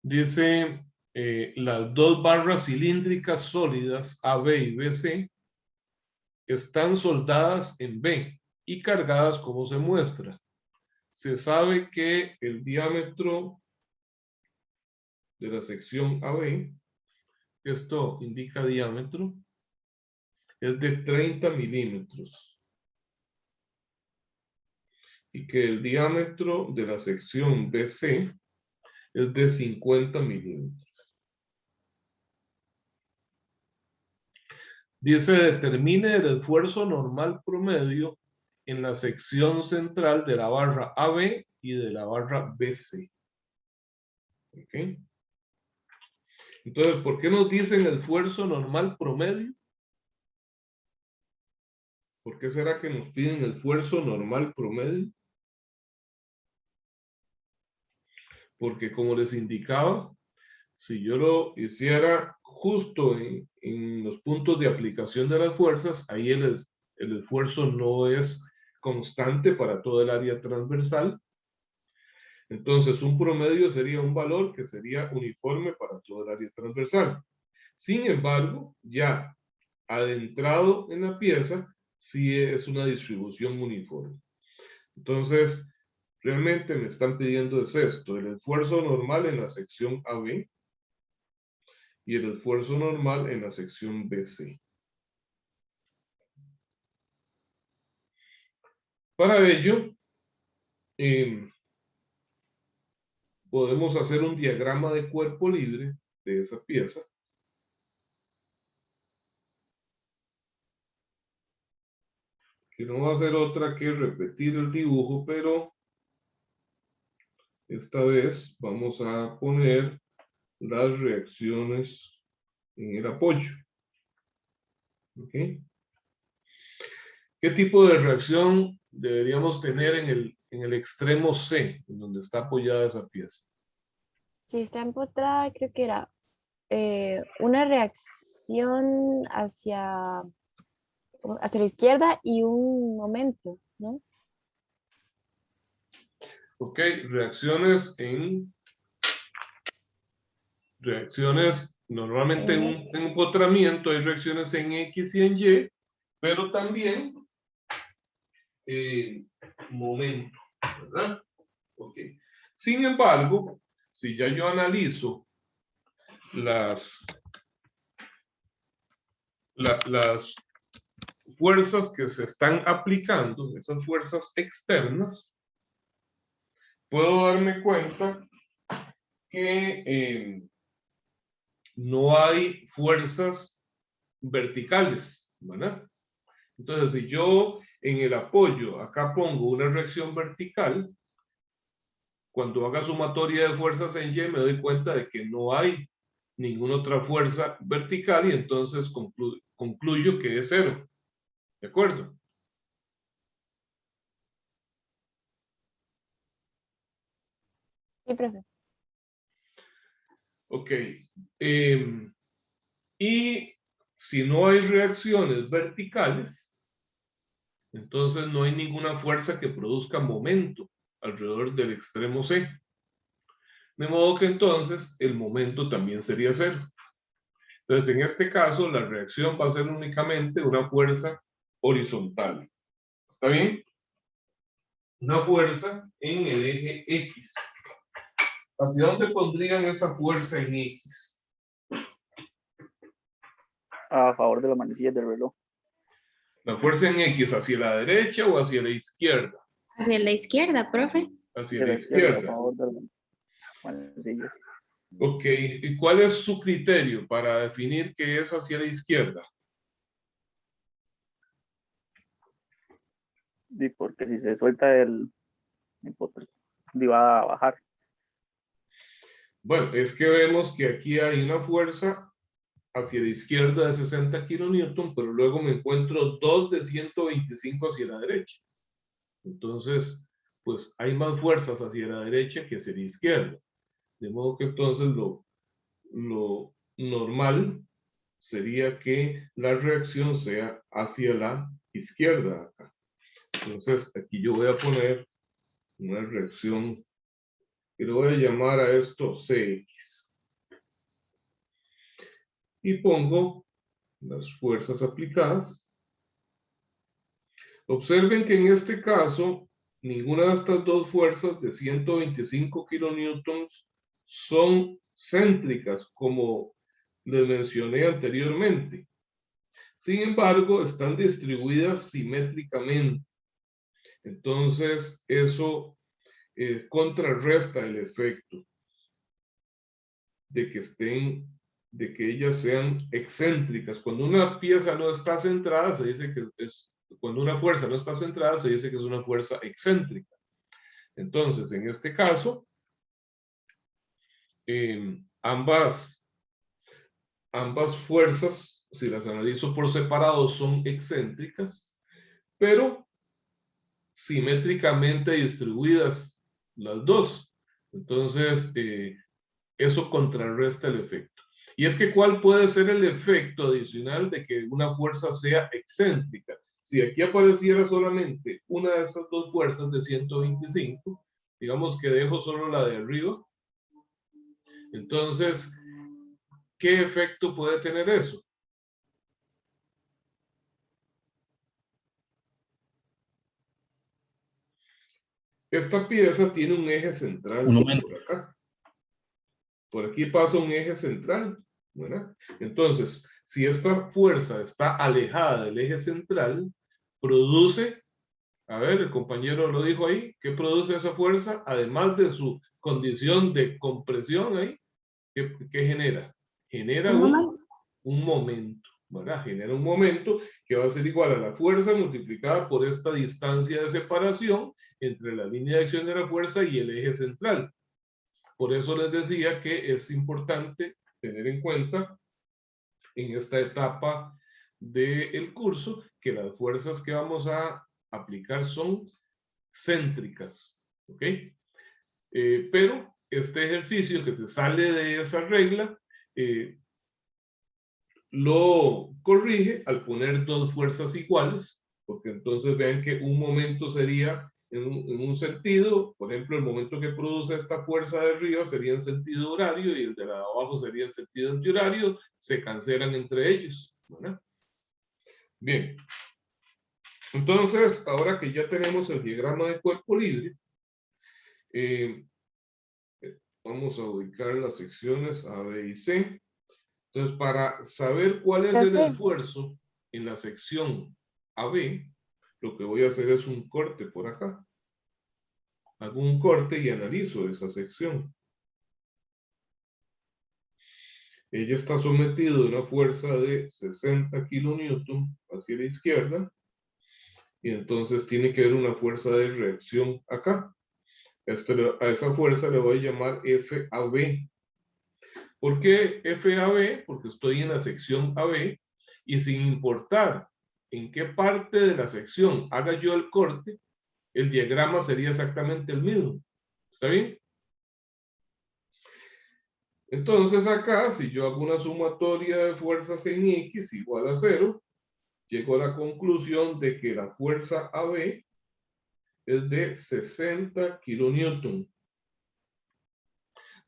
Dice, las dos barras cilíndricas sólidas AB y BC están soldadas en B y cargadas como se muestra. Se sabe que el diámetro de la sección AB, esto indica diámetro, es de 30 milímetros. Y que el diámetro de la sección BC es de 50 milímetros. Dice, determine el esfuerzo normal promedio en la sección central de la barra AB y de la barra BC. ¿Ok? Entonces, ¿por qué nos dicen el esfuerzo normal promedio? ¿Por qué será que nos piden el esfuerzo normal promedio? Porque como les indicaba, si yo lo hiciera justo en los puntos de aplicación de las fuerzas, ahí el esfuerzo no es constante para todo el área transversal. Entonces, un promedio sería un valor que sería uniforme para todo el área transversal. Sin embargo, ya adentrado en la pieza, sí es una distribución uniforme. Entonces, realmente me están pidiendo es esto, el esfuerzo normal en la sección AB y el esfuerzo normal en la sección BC. Para ello, podemos hacer un diagrama de cuerpo libre de esa pieza. Que no va a ser otra que repetir el dibujo, pero esta vez vamos a poner las reacciones en el apoyo. ¿Ok? ¿Qué tipo de reacción deberíamos tener en el extremo C, en donde está apoyada esa pieza? Si está empotrada, creo que era una reacción hacia la izquierda y un momento, ¿no? Ok, reacciones normalmente en un empotramiento hay reacciones en X y en Y, pero también momento, ¿verdad? Ok. Sin embargo, si ya yo analizo las fuerzas que se están aplicando, esas fuerzas externas, puedo darme cuenta que no hay fuerzas verticales, ¿verdad? Entonces, si yo en el apoyo acá pongo una reacción vertical, cuando haga sumatoria de fuerzas en Y me doy cuenta de que no hay ninguna otra fuerza vertical y entonces concluyo que es cero. ¿De acuerdo? Sí, profe. Ok. Y si no hay reacciones verticales, entonces no hay ninguna fuerza que produzca momento alrededor del extremo C. De modo que entonces el momento también sería cero. Entonces en este caso la reacción va a ser únicamente una fuerza horizontal. ¿Está bien? Una fuerza en el eje X. ¿Hacia dónde pondrían esa fuerza en X? A favor de las manecillas del reloj. ¿La fuerza en X hacia la derecha o hacia la izquierda? Hacia la izquierda, profe. Hacia De la la izquierda, a izquierda. favor de la... manecillas. Ok, ¿y cuál es su criterio para definir que es hacia la izquierda? Y porque si se suelta el va a bajar. Bueno, es que vemos que aquí hay una fuerza hacia la izquierda de 60 kilonewton, pero luego me encuentro dos de 125 hacia la derecha. Entonces, pues hay más fuerzas hacia la derecha que hacia la izquierda. De modo que entonces lo normal sería que la reacción sea hacia la izquierda acá. Entonces, aquí yo voy a poner una reacción y le voy a llamar a esto CX. Y pongo las fuerzas aplicadas. Observen que en este caso, ninguna de estas dos fuerzas de 125 kilonewtons son céntricas, como les mencioné anteriormente. Sin embargo, están distribuidas simétricamente. Entonces, eso contrarresta el efecto de que ellas sean excéntricas. Cuando una pieza no está centrada, se dice que cuando una fuerza no está centrada, se dice que es una fuerza excéntrica. Entonces, en este caso, ambas fuerzas, si las analizo por separado, son excéntricas, pero simétricamente distribuidas las dos. Entonces, eso contrarresta el efecto. Y es que, ¿cuál puede ser el efecto adicional de que una fuerza sea excéntrica? Si aquí apareciera solamente una de esas dos fuerzas de 125, digamos que dejo solo la de arriba, entonces, ¿qué efecto puede tener eso? Esta pieza tiene un eje central por acá. Por aquí pasa un eje central, ¿verdad? Entonces, si esta fuerza está alejada del eje central, produce, a ver, el compañero lo dijo ahí, ¿qué produce esa fuerza? Además de su condición de compresión ahí, ¿qué genera? Genera un momento, ¿verdad? Genera un momento que va a ser igual a la fuerza multiplicada por esta distancia de separación entre la línea de acción de la fuerza y el eje central. Por eso les decía que es importante tener en cuenta en esta etapa del curso que las fuerzas que vamos a aplicar son céntricas, ¿ok? Pero este ejercicio que se sale de esa regla lo corrige al poner dos fuerzas iguales, porque entonces vean que un momento sería en un sentido, por ejemplo, el momento que produce esta fuerza de arriba sería en sentido horario y el de la de abajo sería en sentido antihorario, se cancelan entre ellos, ¿verdad? Bien, entonces, ahora que ya tenemos el diagrama de cuerpo libre, vamos a ubicar las secciones A, B y C. Entonces, para saber cuál es el esfuerzo en la sección AB, lo que voy a hacer es un corte por acá. Hago un corte y analizo esa sección. Ella está sometida a una fuerza de 60 kilonewton hacia la izquierda. Y entonces tiene que haber una fuerza de reacción acá. A esa fuerza le voy a llamar FAB. ¿Por qué FAB? Porque estoy en la sección AB y sin importar en qué parte de la sección haga yo el corte, el diagrama sería exactamente el mismo. ¿Está bien? Entonces acá, si yo hago una sumatoria de fuerzas en X igual a 0, llego a la conclusión de que la fuerza AB es de 60 kilonewton.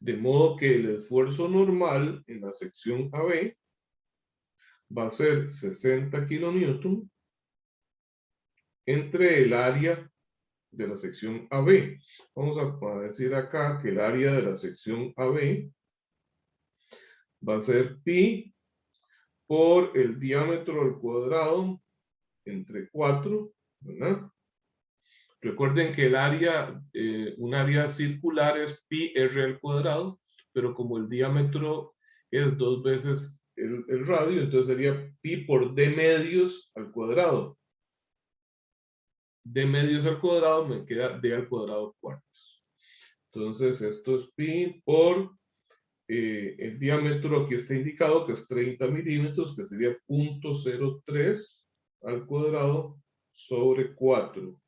De modo que el esfuerzo normal en la sección AB va a ser 60 kilonewton entre el área de la sección AB. Vamos a decir acá que el área de la sección AB va a ser pi por el diámetro al cuadrado entre 4, ¿verdad? Recuerden que el área, un área circular es pi r al cuadrado, pero como el diámetro es 2 veces el radio, entonces sería pi por d medios al cuadrado. D medios al cuadrado me queda d al cuadrado cuartos. Entonces esto es pi por el diámetro aquí está indicado que es 30 milímetros, que sería 0.03 al cuadrado sobre 4.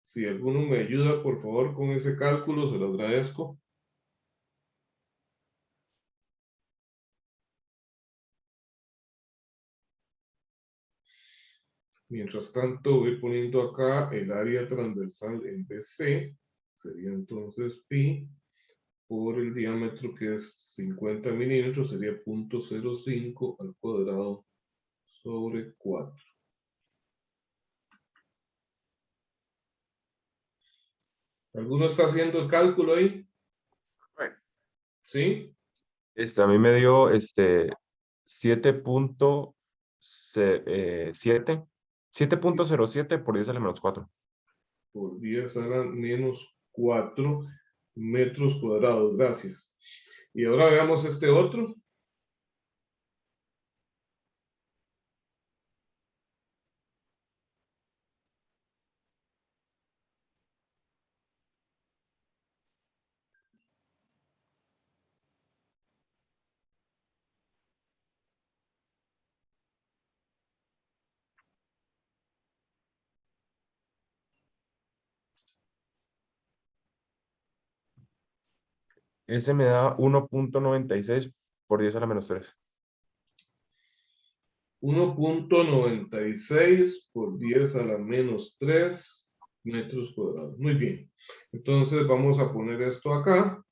Si alguno me ayuda, por favor, con ese cálculo, se lo agradezco. Mientras tanto, voy poniendo acá el área transversal en BC. Sería entonces pi por el diámetro que es 50 milímetros, sería 0.05 al cuadrado sobre 4. ¿Alguno está haciendo el cálculo ahí? ¿Sí? A mí me dio 7.07 por 10 a la menos 4. Por 10 a la menos 4 metros cuadrados. Gracias. Y ahora veamos este otro. Ese me da 1.96 por 10 a la menos 3. 1.96 por 10 a la menos 3 metros cuadrados. Muy bien. Entonces vamos a poner esto acá.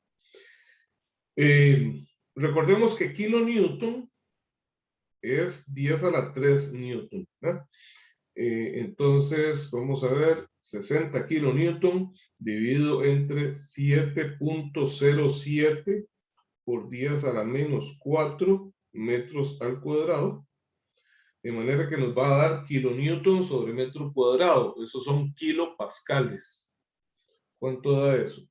Recordemos que kilonewton es 10 a la 3 newton. ¿Verdad? Entonces vamos a ver 60 kilonewton dividido entre 7.07 por 10 a la menos 4 metros al cuadrado. De manera que nos va a dar kilonewton sobre metro cuadrado. Esos son kilopascales. ¿Cuánto da eso?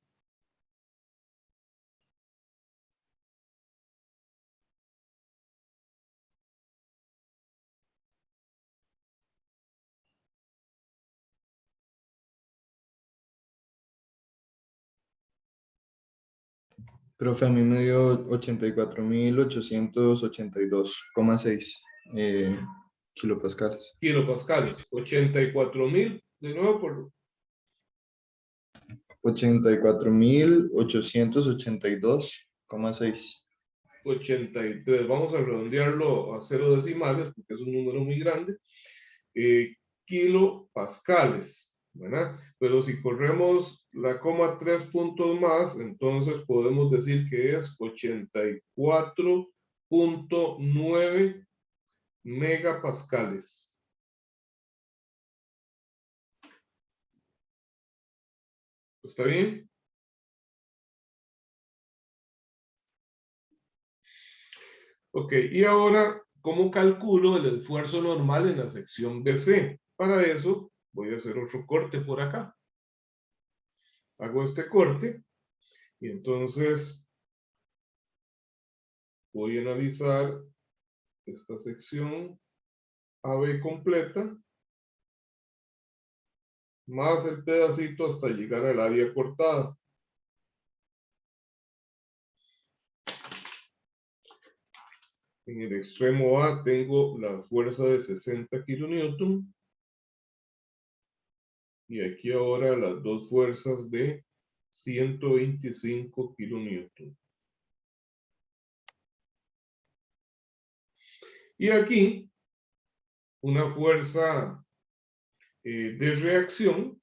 Profe, a mí me dio 84.882,6 kilopascales. Kilopascales. 84.000. De nuevo por 84.882,6. 83. Vamos a redondearlo a 0 decimales porque es un número muy grande. Kilopascales. ¿Verdad? Pero si corremos la coma 3 puntos más, entonces podemos decir que es 84.9 megapascales. ¿Está bien? Ok, y ahora, ¿cómo calculo el esfuerzo normal en la sección BC? Para eso, voy a hacer otro corte por acá. Hago este corte y entonces voy a analizar esta sección AB completa más el pedacito hasta llegar al área cortada. En el extremo A tengo la fuerza de 60 kilonewton. Y aquí ahora las dos fuerzas de 125 kilonewton. Y aquí una fuerza de reacción.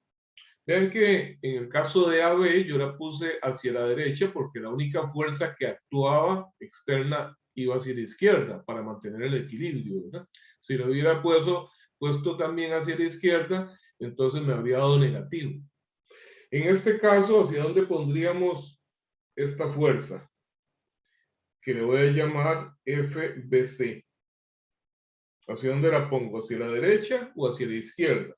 Vean que en el caso de AB yo la puse hacia la derecha porque la única fuerza que actuaba externa iba hacia la izquierda para mantener el equilibrio, ¿verdad? Si lo hubiera puesto también hacia la izquierda, entonces me habría dado negativo. En este caso, ¿hacia dónde pondríamos esta fuerza? Que le voy a llamar FBC. ¿Hacia dónde la pongo? ¿Hacia la derecha o hacia la izquierda?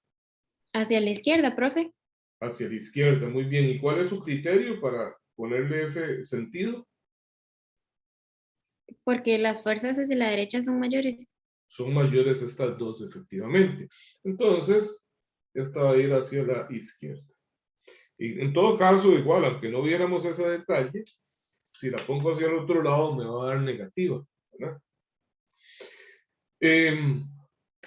Hacia la izquierda, profe. Hacia la izquierda, muy bien. ¿Y cuál es su criterio para ponerle ese sentido? Porque las fuerzas hacia la derecha son mayores. Son mayores estas dos, efectivamente. Entonces, esta va a ir hacia la izquierda. Y en todo caso, igual, aunque no viéramos ese detalle, si la pongo hacia el otro lado, me va a dar negativa, ¿verdad?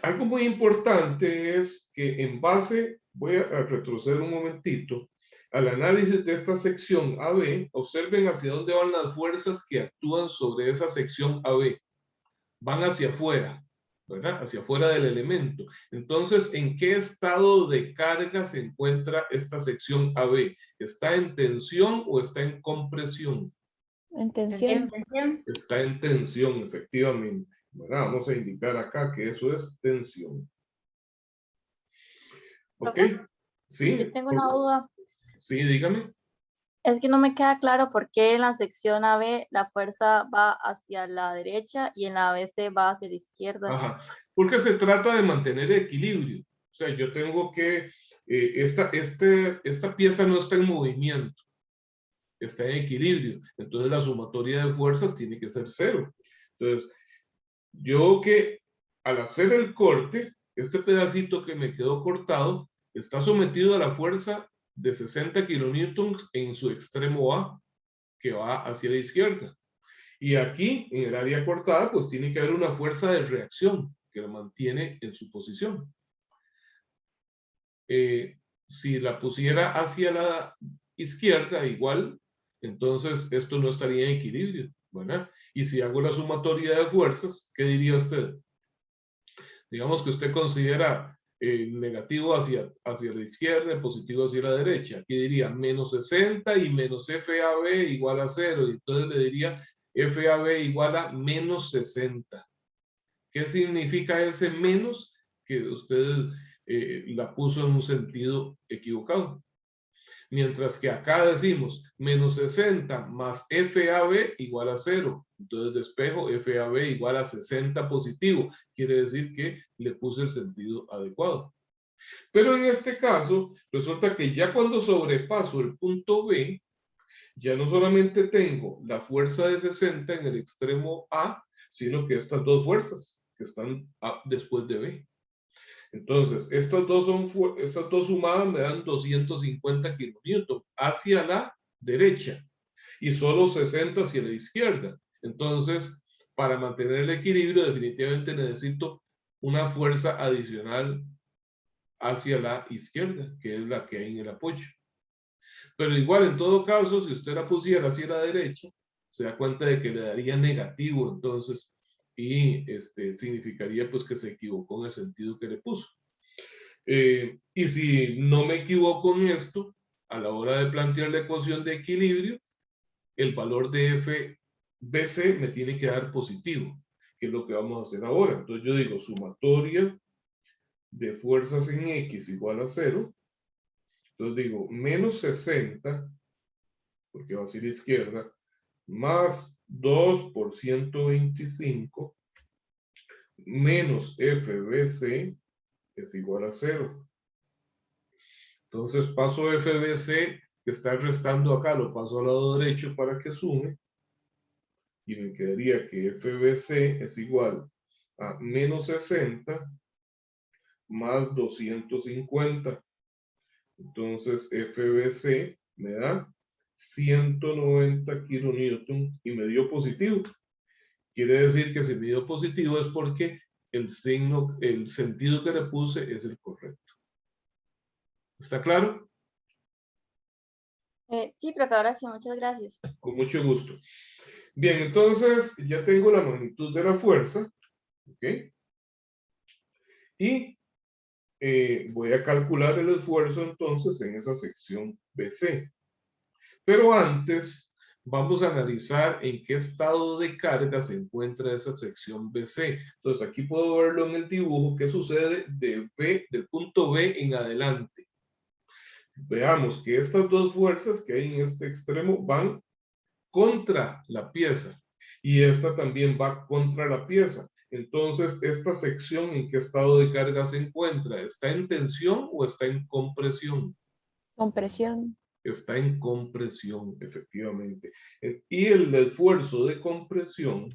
Algo muy importante es que en base, voy a retroceder un momentito, al análisis de esta sección AB, observen hacia dónde van las fuerzas que actúan sobre esa sección AB. Van hacia afuera, ¿verdad? Hacia afuera del elemento. Entonces, ¿en qué estado de carga se encuentra esta sección AB? ¿Está en tensión o está en compresión? En tensión. Está en tensión, efectivamente, ¿verdad? Vamos a indicar acá que eso es tensión. ¿Ok? Sí. Yo tengo una duda. Sí, dígame. Es que no me queda claro por qué en la sección AB la fuerza va hacia la derecha y en la ABC va hacia la izquierda. Ajá. Porque se trata de mantener equilibrio. O sea, yo tengo que, esta pieza no está en movimiento, está en equilibrio. Entonces la sumatoria de fuerzas tiene que ser 0. Entonces, yo que al hacer el corte, este pedacito que me quedó cortado está sometido a la fuerza de 60 kilonewtons en su extremo A, que va hacia la izquierda. Y aquí, en el área cortada, pues tiene que haber una fuerza de reacción que lo mantiene en su posición. Si la pusiera hacia la izquierda, igual, entonces esto no estaría en equilibrio, ¿verdad? Y si hago la sumatoria de fuerzas, ¿qué diría usted? Digamos que usted considera negativo hacia la izquierda, positivo hacia la derecha. Aquí diría menos 60 y menos FAB igual a 0. Y entonces le diría FAB igual a menos 60. ¿Qué significa ese menos? Que usted la puso en un sentido equivocado. Mientras que acá decimos menos 60 más FAB igual a 0. Entonces despejo FAB igual a 60 positivo. Quiere decir que le puse el sentido adecuado. Pero en este caso, resulta que ya cuando sobrepaso el punto B, ya no solamente tengo la fuerza de 60 en el extremo A, sino que estas dos fuerzas que están después de B. Entonces, estas dos sumadas me dan 250 kilonewtons hacia la derecha y solo 60 hacia la izquierda. Entonces, para mantener el equilibrio, definitivamente necesito una fuerza adicional hacia la izquierda, que es la que hay en el apoyo. Pero igual, en todo caso, si usted la pusiera hacia la derecha, se da cuenta de que le daría negativo, entonces, y significaría pues que se equivocó en el sentido que le puso. Y si no me equivoco en esto, a la hora de plantear la ecuación de equilibrio, el valor de FBC me tiene que dar positivo, que es lo que vamos a hacer ahora. Entonces yo digo sumatoria de fuerzas en X igual a 0. Entonces digo menos 60, porque va hacia la izquierda, más 2 por 125 menos FBC es igual a 0. Entonces paso FBC, que está restando acá, lo paso al lado derecho para que sume. Y me quedaría que FBC es igual a menos 60 más 250. Entonces FBC me da 190 kilonewtons y me dio positivo. Quiere decir que si me dio positivo es porque el sentido que le puse es el correcto. ¿Está claro? Sí, profe, ahora sí, muchas gracias. Con mucho gusto. Bien, entonces ya tengo la magnitud de la fuerza. ¿Ok? Y voy a calcular el esfuerzo entonces en esa sección BC. Pero antes vamos a analizar en qué estado de carga se encuentra esa sección BC. Entonces aquí puedo verlo en el dibujo qué sucede del punto B en adelante. Veamos que estas dos fuerzas que hay en este extremo van contra la pieza y esta también va contra la pieza. Entonces, esta sección, ¿en qué estado de carga se encuentra? ¿Está en tensión o está en compresión? Compresión. Está en compresión, efectivamente. Y el esfuerzo de compresión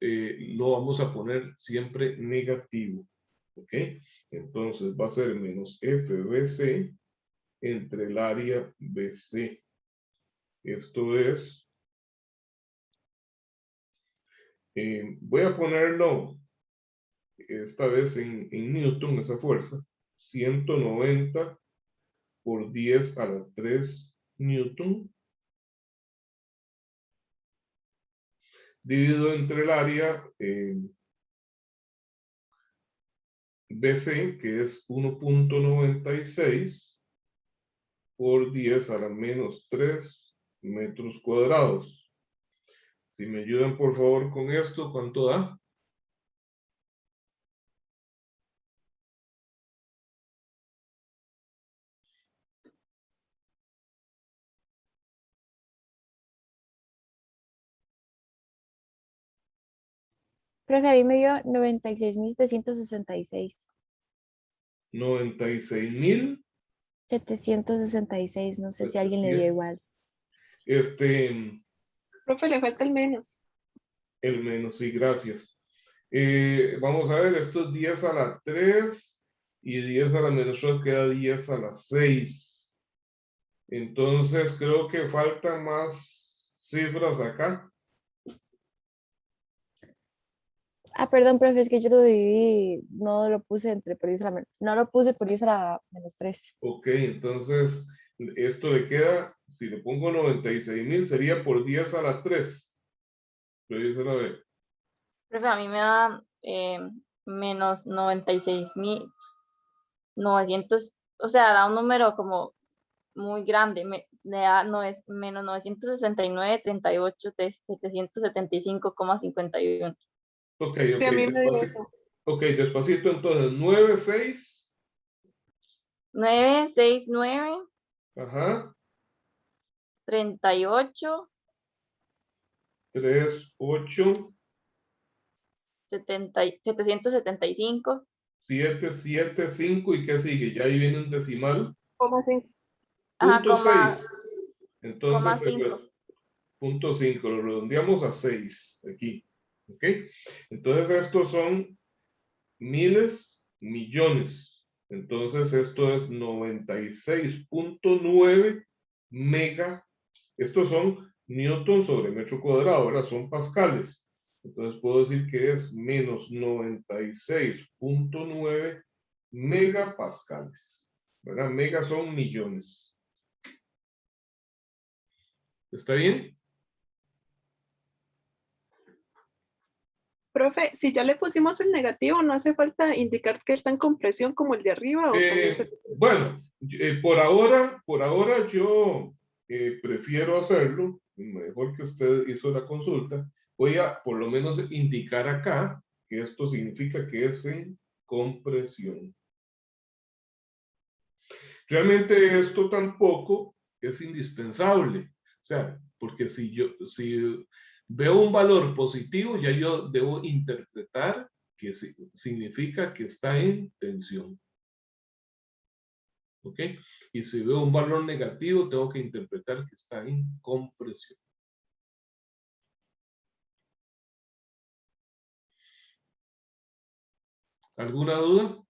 lo vamos a poner siempre negativo. ¿Ok? Entonces va a ser menos FBC entre el área BC. Esto es, voy a ponerlo esta vez en Newton, esa fuerza, 190 por 10 a la 3 Newton, dividido entre el área BC, que es 1.96 por 10 a la menos 3 metros cuadrados. Si me ayudan por favor con esto, ¿cuánto da? Profe, a mí me dio 96.766. 96.000. 766, no sé si a alguien le dio igual. Profe, le falta el menos. El menos, sí, gracias. Vamos a ver, esto es 10 a la 3 y 10 a la menos 2 queda 10 a la 6. Entonces creo que faltan más cifras acá. Ah, perdón, profe, es que yo lo dividí, no lo puse entre por 10 a la menos, no lo puse por 10 a la menos 3. Ok, entonces esto le queda, si le pongo 96.000 sería por 10 a la 3. Revisen a ver. Profe, a mí me da menos 96.900, o sea, da un número como muy grande, me da menos 969.38.775,51. Ok, Sí, a mí me dio despacito. eso. Ok, despacito entonces, 96. 969, Ajá. 38, 38. 775. 775 y qué sigue, ya ahí viene un decimal. ¿Cómo así? Ajá, Punto 6. coma Entonces, 5. punto 5, lo redondeamos a 6 aquí. ¿Ok? Entonces, estos son miles, millones. Entonces, esto es 96.9 mega. Estos son newton sobre metro cuadrado, ahora son pascales. Entonces, puedo decir que es menos 96.9 megapascales. ¿Verdad? Mega son millones. ¿Está bien? Profe, si ya le pusimos el negativo, ¿no hace falta indicar que está en compresión como el de arriba? ¿O también Bueno, por ahora yo prefiero hacerlo, mejor que usted hizo la consulta. Voy a por lo menos indicar acá que esto significa que es en compresión. Realmente esto tampoco es indispensable. O sea, porque si veo un valor positivo, ya yo debo interpretar que significa que está en tensión. ¿Ok? Y si veo un valor negativo, tengo que interpretar que está en compresión. ¿Alguna duda?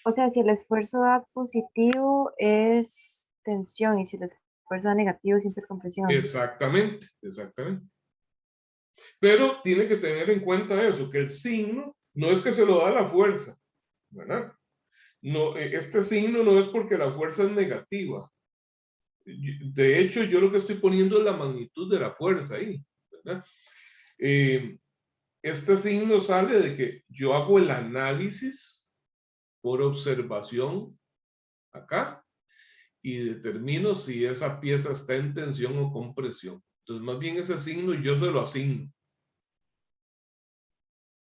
O sea, si el esfuerzo da positivo es tensión y si el esfuerzo da negativo siempre es compresión. Exactamente, exactamente. Pero tiene que tener en cuenta eso, que el signo no es que se lo da la fuerza, ¿verdad? No, este signo no es porque la fuerza es negativa. De hecho, yo lo que estoy poniendo es la magnitud de la fuerza ahí, ¿verdad? Este signo sale de que yo hago el análisis por observación acá y determino si esa pieza está en tensión o compresión. Entonces, más bien ese signo yo se lo asigno.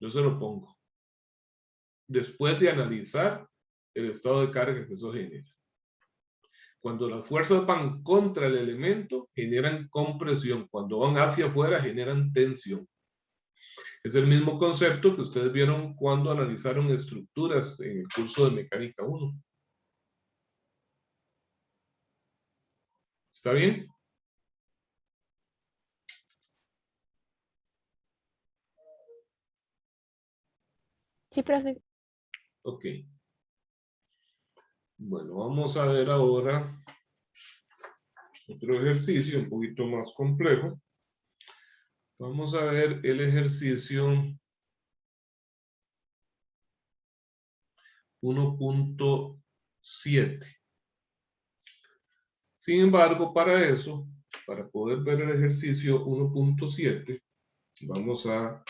Yo se lo pongo. Después de analizar el estado de carga que eso genera. Cuando las fuerzas van contra el elemento, generan compresión. Cuando van hacia afuera, generan tensión. Es el mismo concepto que ustedes vieron cuando analizaron estructuras en el curso de Mecánica 1. ¿Está bien? Sí, profe. Ok. Bueno, vamos a ver ahora otro ejercicio un poquito más complejo. Vamos a ver el ejercicio 1.7. Sin embargo, para eso, para poder ver el ejercicio 1.7, vamos a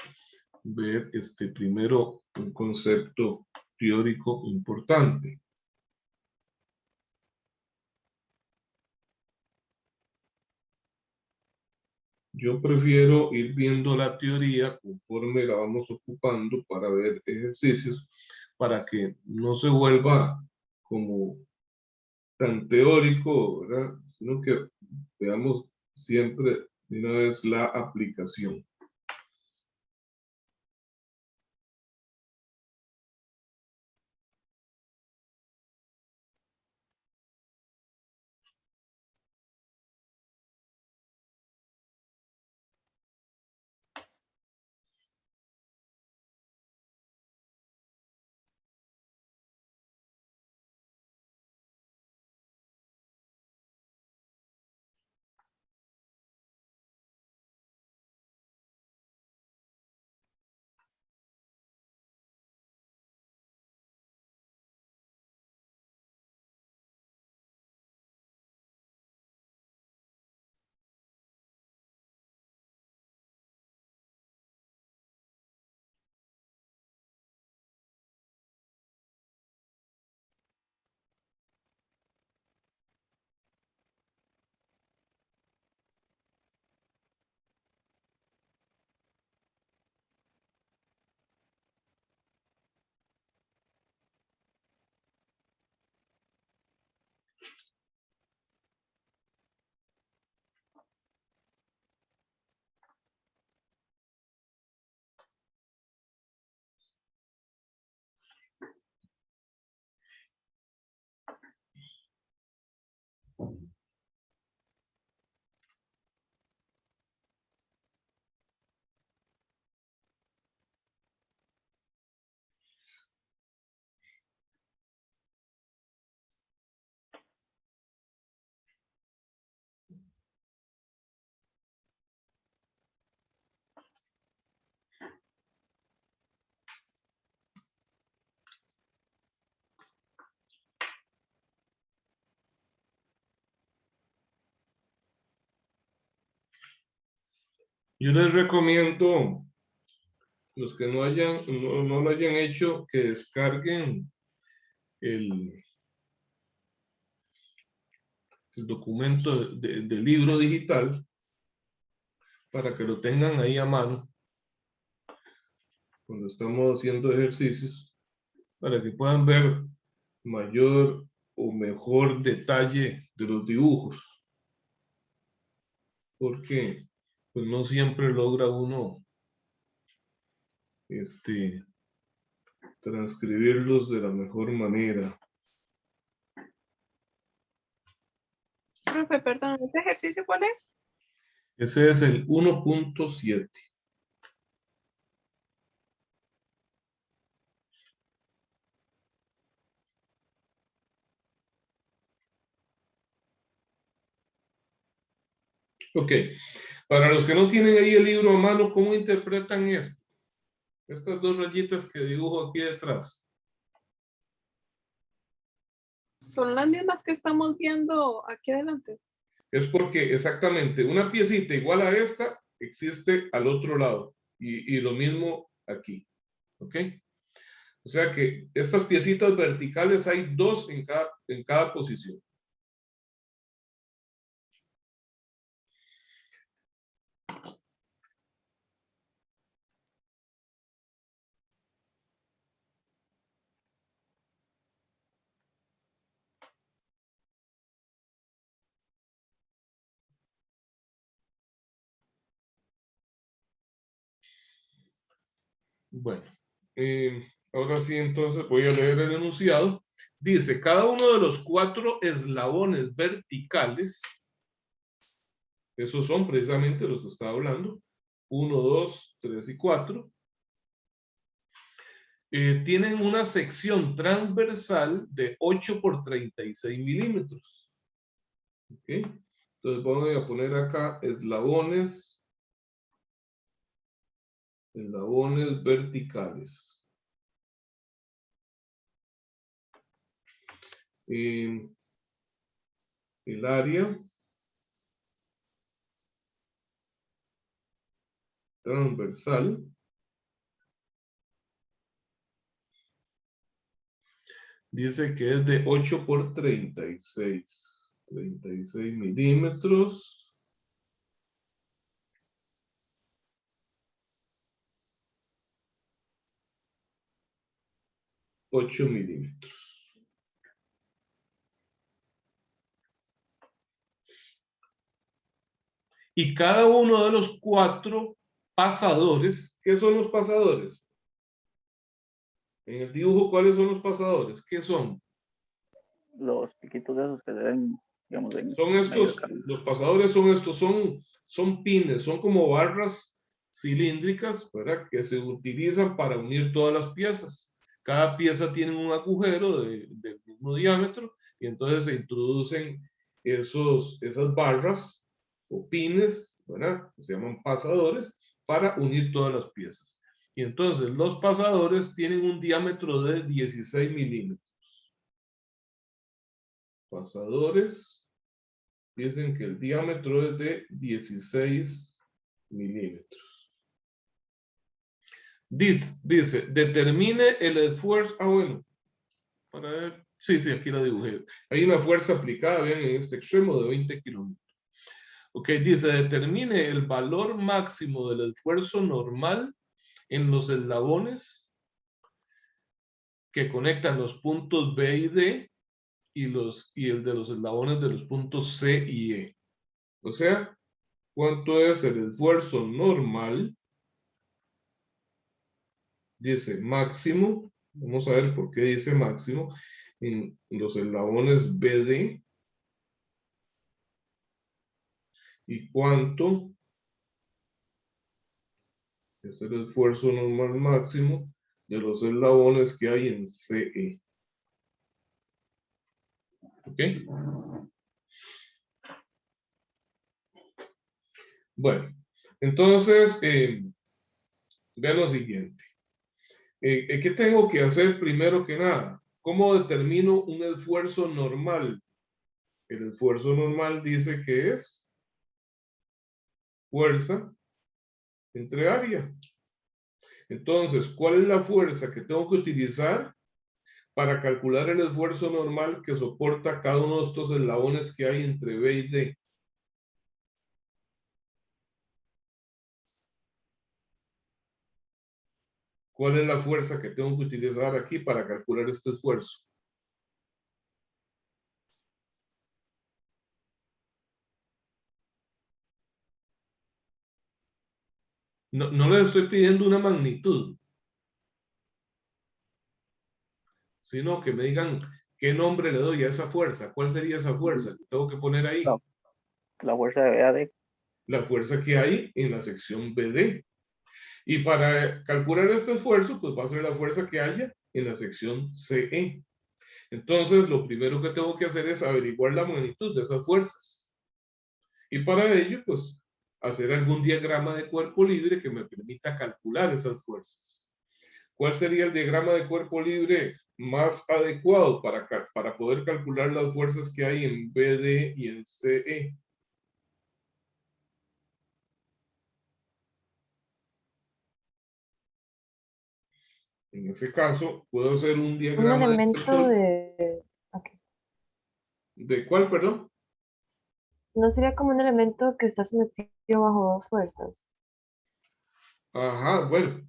ver primero un concepto teórico importante. Yo prefiero ir viendo la teoría conforme la vamos ocupando para ver ejercicios, para que no se vuelva como tan teórico, ¿verdad? Sino que veamos siempre de una vez la aplicación. Yo les recomiendo, los que no lo hayan hecho, que descarguen el documento del libro digital para que lo tengan ahí a mano cuando estamos haciendo ejercicios, para que puedan ver mayor o mejor detalle de los dibujos, porque pues no siempre logra uno transcribirlos de la mejor manera. Profe, perdón, ¿ese ejercicio cuál es? Ese es el 1.7. Ok, para los que no tienen ahí el libro a mano, ¿cómo interpretan esto? Estas dos rayitas que dibujo aquí detrás. Son las mismas que estamos viendo aquí adelante. Es porque exactamente una piecita igual a esta existe al otro lado. Y lo mismo aquí. ¿Ok? O sea que estas piecitas verticales hay dos en cada posición. Bueno, ahora sí, entonces voy a leer el enunciado. Dice, cada uno de los 4 eslabones verticales, esos son precisamente los que estaba hablando, 1, 2, 3 y 4, tienen una sección transversal de 8 por 36 milímetros. ¿Ok? Entonces voy a poner acá eslabones verticales. El área transversal dice que es de 8 por 36 milímetros. 8 milímetros. Y cada uno de los 4 pasadores, ¿qué son los pasadores? En el dibujo, ¿cuáles son los pasadores? ¿Qué son? Los piquitos de esos que se ven, digamos, en Son medio estos, del camino. los pasadores son estos, son pines, son como barras cilíndricas, ¿verdad? Que se utilizan para unir todas las piezas. Cada pieza tiene un agujero del mismo diámetro y entonces se introducen esas barras o pines, ¿verdad? Que se llaman pasadores para unir todas las piezas. Y entonces los pasadores tienen un diámetro de 16 milímetros. Pasadores dicen que el diámetro es de 16 milímetros. Dice, determine el esfuerzo. Ah, bueno. Para ver. Sí, aquí la dibujé. Hay una fuerza aplicada, vean, en este extremo de 20 kilómetros. Ok, dice, determine el valor máximo del esfuerzo normal en los eslabones que conectan los puntos B y D y el de los eslabones de los puntos C y E. O sea, ¿cuánto es el esfuerzo normal? Dice máximo. Vamos a ver por qué dice máximo en los eslabones BD. ¿Y cuánto es el esfuerzo normal máximo de los eslabones que hay en CE? ¿Ok? Bueno, entonces, vean lo siguiente. ¿Qué tengo que hacer primero que nada? ¿Cómo determino un esfuerzo normal? El esfuerzo normal dice que es fuerza entre área. Entonces, ¿cuál es la fuerza que tengo que utilizar para calcular el esfuerzo normal que soporta cada uno de estos eslabones que hay entre B y D? ¿Cuál es la fuerza que tengo que utilizar aquí para calcular este esfuerzo? No les estoy pidiendo una magnitud, sino que me digan qué nombre le doy a esa fuerza. ¿Cuál sería esa fuerza que tengo que poner ahí? La fuerza de BAD. La fuerza que hay en la sección BD. Y para calcular este esfuerzo, pues va a ser la fuerza que haya en la sección CE. Entonces, lo primero que tengo que hacer es averiguar la magnitud de esas fuerzas. Y para ello, pues, hacer algún diagrama de cuerpo libre que me permita calcular esas fuerzas. ¿Cuál sería el diagrama de cuerpo libre más adecuado para poder calcular las fuerzas que hay en BD y en CE? En ese caso, puedo hacer un Un diagrama elemento de... ok. ¿De cuál, perdón? No sería como un elemento que está sometido bajo dos fuerzas. Ajá, bueno.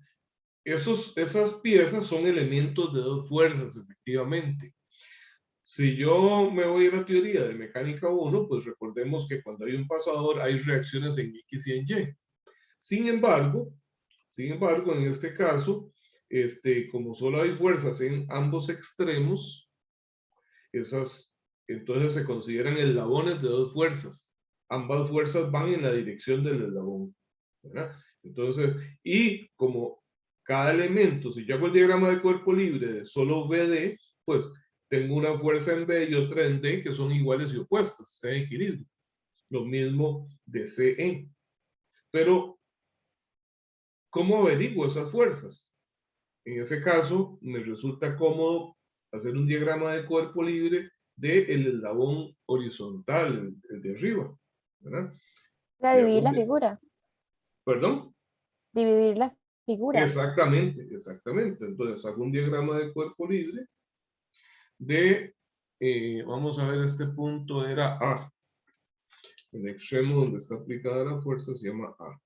Esas piezas son elementos de dos fuerzas, efectivamente. Si yo me voy a la teoría de mecánica 1, pues recordemos que cuando hay un pasador hay reacciones en X y en Y. Sin embargo, Sin embargo, en este caso, como solo hay fuerzas en ambos extremos, entonces se consideran eslabones de dos fuerzas. Ambas fuerzas van en la dirección del eslabón, ¿verdad? Entonces, y como cada elemento, si yo hago el diagrama de cuerpo libre de solo BD, pues tengo una fuerza en B y otra en D que son iguales y opuestas, está en equilibrio. Lo mismo de CE. Pero, ¿cómo averiguo esas fuerzas? En ese caso, me resulta cómodo hacer un diagrama de cuerpo libre del eslabón horizontal, el de arriba, ¿verdad? Para dividir la figura. ¿Perdón? Dividir la figura. Exactamente, exactamente. Entonces, hago un diagrama de cuerpo libre de, vamos a ver, este punto era A. El extremo donde está aplicada la fuerza se llama A.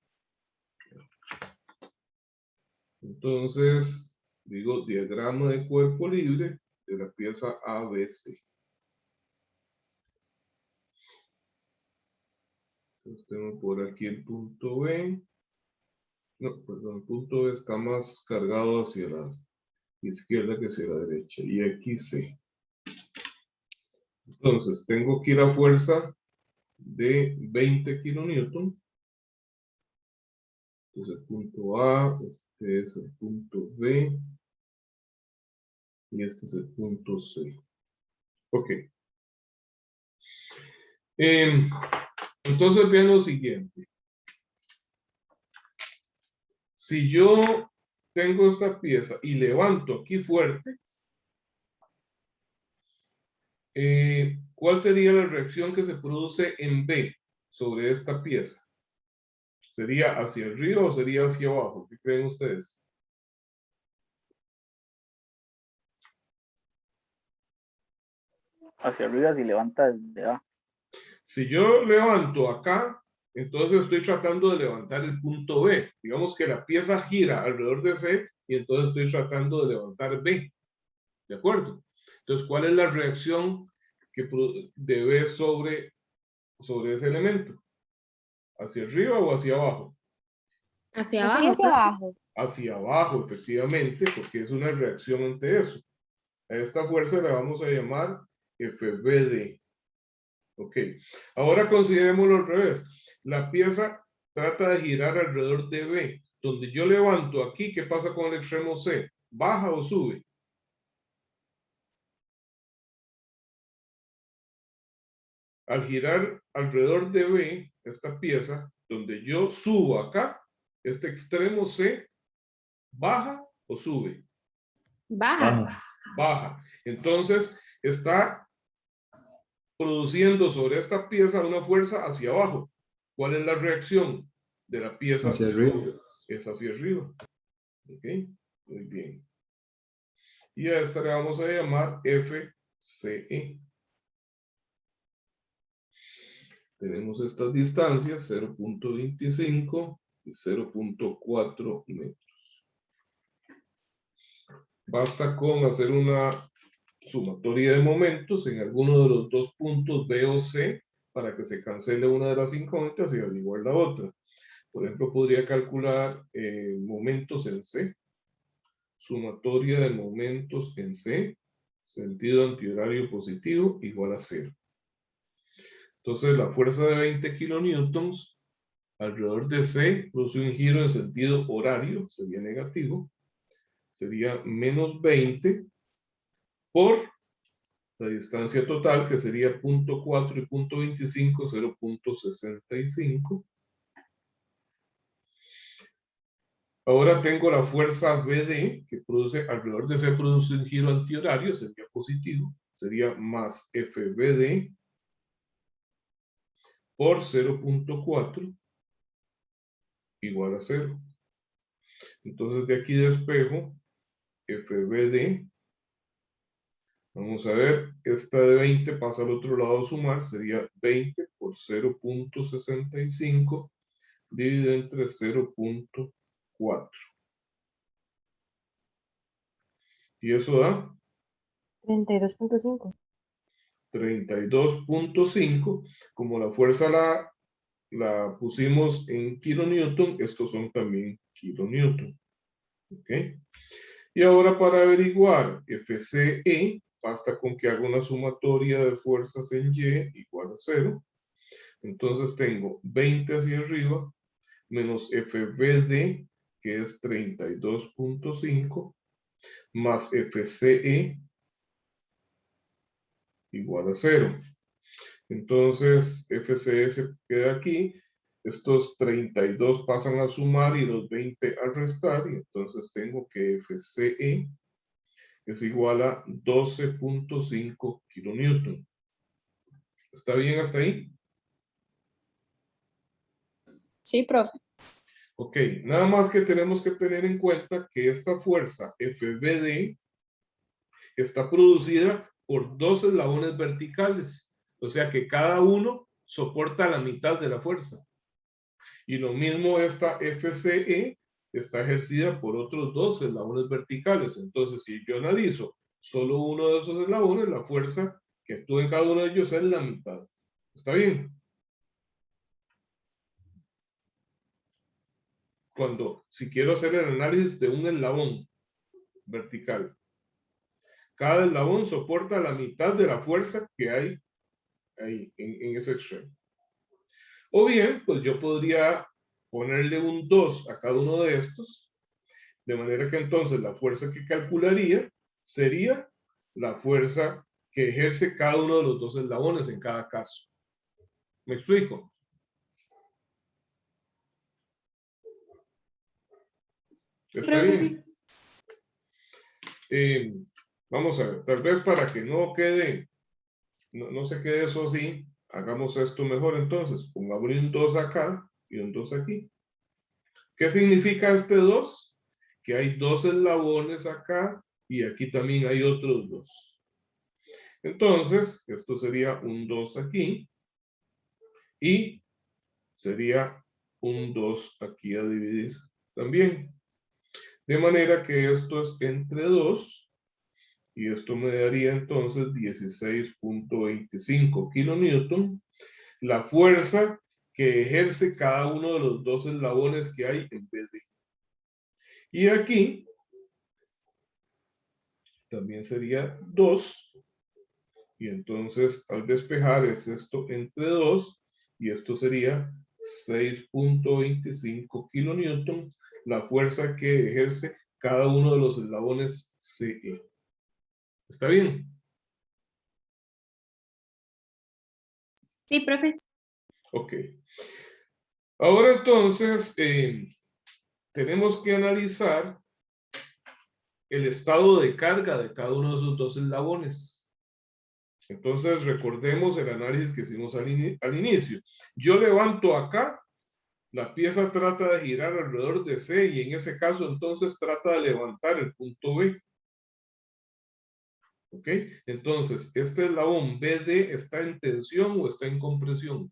Entonces, digo diagrama de cuerpo libre de la pieza ABC. Entonces tengo por aquí el punto B. No, perdón, el punto B está más cargado hacia la izquierda que hacia la derecha. Y aquí C. Entonces, tengo aquí la fuerza de 20 kilonewton. Entonces, el punto A, este es el punto B. Y este es el punto C. Ok. Entonces, vean lo siguiente. Si yo tengo esta pieza y levanto aquí fuerte, ¿cuál sería la reacción que se produce en B sobre esta pieza? ¿Sería hacia arriba o sería hacia abajo? ¿Qué creen ustedes? Hacia arriba si levanta desde A. Si yo levanto acá, entonces estoy tratando de levantar el punto B. Digamos que la pieza gira alrededor de C y entonces estoy tratando de levantar B. ¿De acuerdo? Entonces, ¿cuál es la reacción de B sobre ese elemento? ¿Hacia arriba o hacia abajo? Hacia Yo abajo. sería hacia profe. abajo. Hacia abajo, efectivamente, porque es una reacción ante eso. A esta fuerza le vamos a llamar FBD. Ok. Ahora considerémoslo al revés. La pieza trata de girar alrededor de B. Donde yo levanto aquí, ¿qué pasa con el extremo C? ¿Baja o sube? Al girar alrededor de B, esta pieza, donde yo subo acá, este extremo C, ¿baja o sube? Baja. Baja. Baja. Entonces, está produciendo sobre esta pieza una fuerza hacia abajo. ¿Cuál es la reacción de la pieza? Hacia arriba. Es hacia arriba. Ok, muy bien. Y a esta le vamos a llamar FCE. Tenemos estas distancias, 0.25 y 0.4 metros. Basta con hacer una sumatoria de momentos en alguno de los dos puntos B o C para que se cancele una de las incógnitas y averiguar la otra. Por ejemplo, podría calcular momentos en C. Sumatoria de momentos en C, sentido antihorario positivo, igual a 0. Entonces, la fuerza de 20 kilonewtons alrededor de C produce un giro en sentido horario, sería negativo, sería menos 20 por la distancia total, que sería 0.4 y 0.25, 0.65. Ahora tengo la fuerza BD, que produce, alrededor de C produce un giro antihorario, sería positivo, sería más FBD por 0.4 igual a 0. Entonces de aquí despejo FBD. Vamos a ver, esta de 20 pasa al otro lado a sumar, sería 20 por 0.65 dividido entre 0.4. Y eso da 32.5. 32.5. Como la fuerza la pusimos en kilonewton, estos son también kilonewton. ¿Ok? Y ahora para averiguar FCE, basta con que haga una sumatoria de fuerzas en Y igual a 0. Entonces tengo 20 hacia arriba menos FBD, que es 32.5, más FCE igual a 0. Entonces, FCE se queda aquí. Estos 32 pasan a sumar y los 20 a restar. Y entonces tengo que FCE es igual a 12.5 kilonewton. ¿Está bien hasta ahí? Sí, profe. Ok, nada más que tenemos que tener en cuenta que esta fuerza FBD está producida por dos eslabones verticales. O sea que cada uno soporta la mitad de la fuerza. Y lo mismo esta FCE está ejercida por otros dos eslabones verticales. Entonces, si yo analizo solo uno de esos eslabones, la fuerza que actúa en cada uno de ellos es la mitad. ¿Está bien? Si quiero hacer el análisis de un eslabón vertical, cada eslabón soporta la mitad de la fuerza que hay ahí en ese extremo. O bien, pues yo podría ponerle un 2 a cada uno de estos, de manera que entonces la fuerza que calcularía sería la fuerza que ejerce cada uno de los dos eslabones en cada caso. ¿Me explico? ¿Está bien? Vamos a ver, tal vez para que no quede, no se quede eso así, hagamos esto mejor entonces. Pongamos un 2 acá y un 2 aquí. ¿Qué significa este 2? Que hay dos eslabones acá y aquí también hay otros dos. Entonces, esto sería un 2 aquí y sería un 2 aquí a dividir también. De manera que esto es entre 2 y esto me daría entonces 16.25 kilonewton. La fuerza que ejerce cada uno de los dos eslabones que hay en vez de. Y aquí también sería 2. Y entonces al despejar es esto entre 2 y esto sería 6.25 kilonewton, la fuerza que ejerce cada uno de los eslabones CE. ¿Está bien? Sí, profe. Ok. Ahora entonces tenemos que analizar el estado de carga de cada uno de esos dos eslabones. Entonces recordemos el análisis que hicimos al inicio. Yo levanto acá, la pieza trata de girar alrededor de C y en ese caso entonces trata de levantar el punto B. ¿Ok? Entonces, ¿este eslabón BD está en tensión o está en compresión?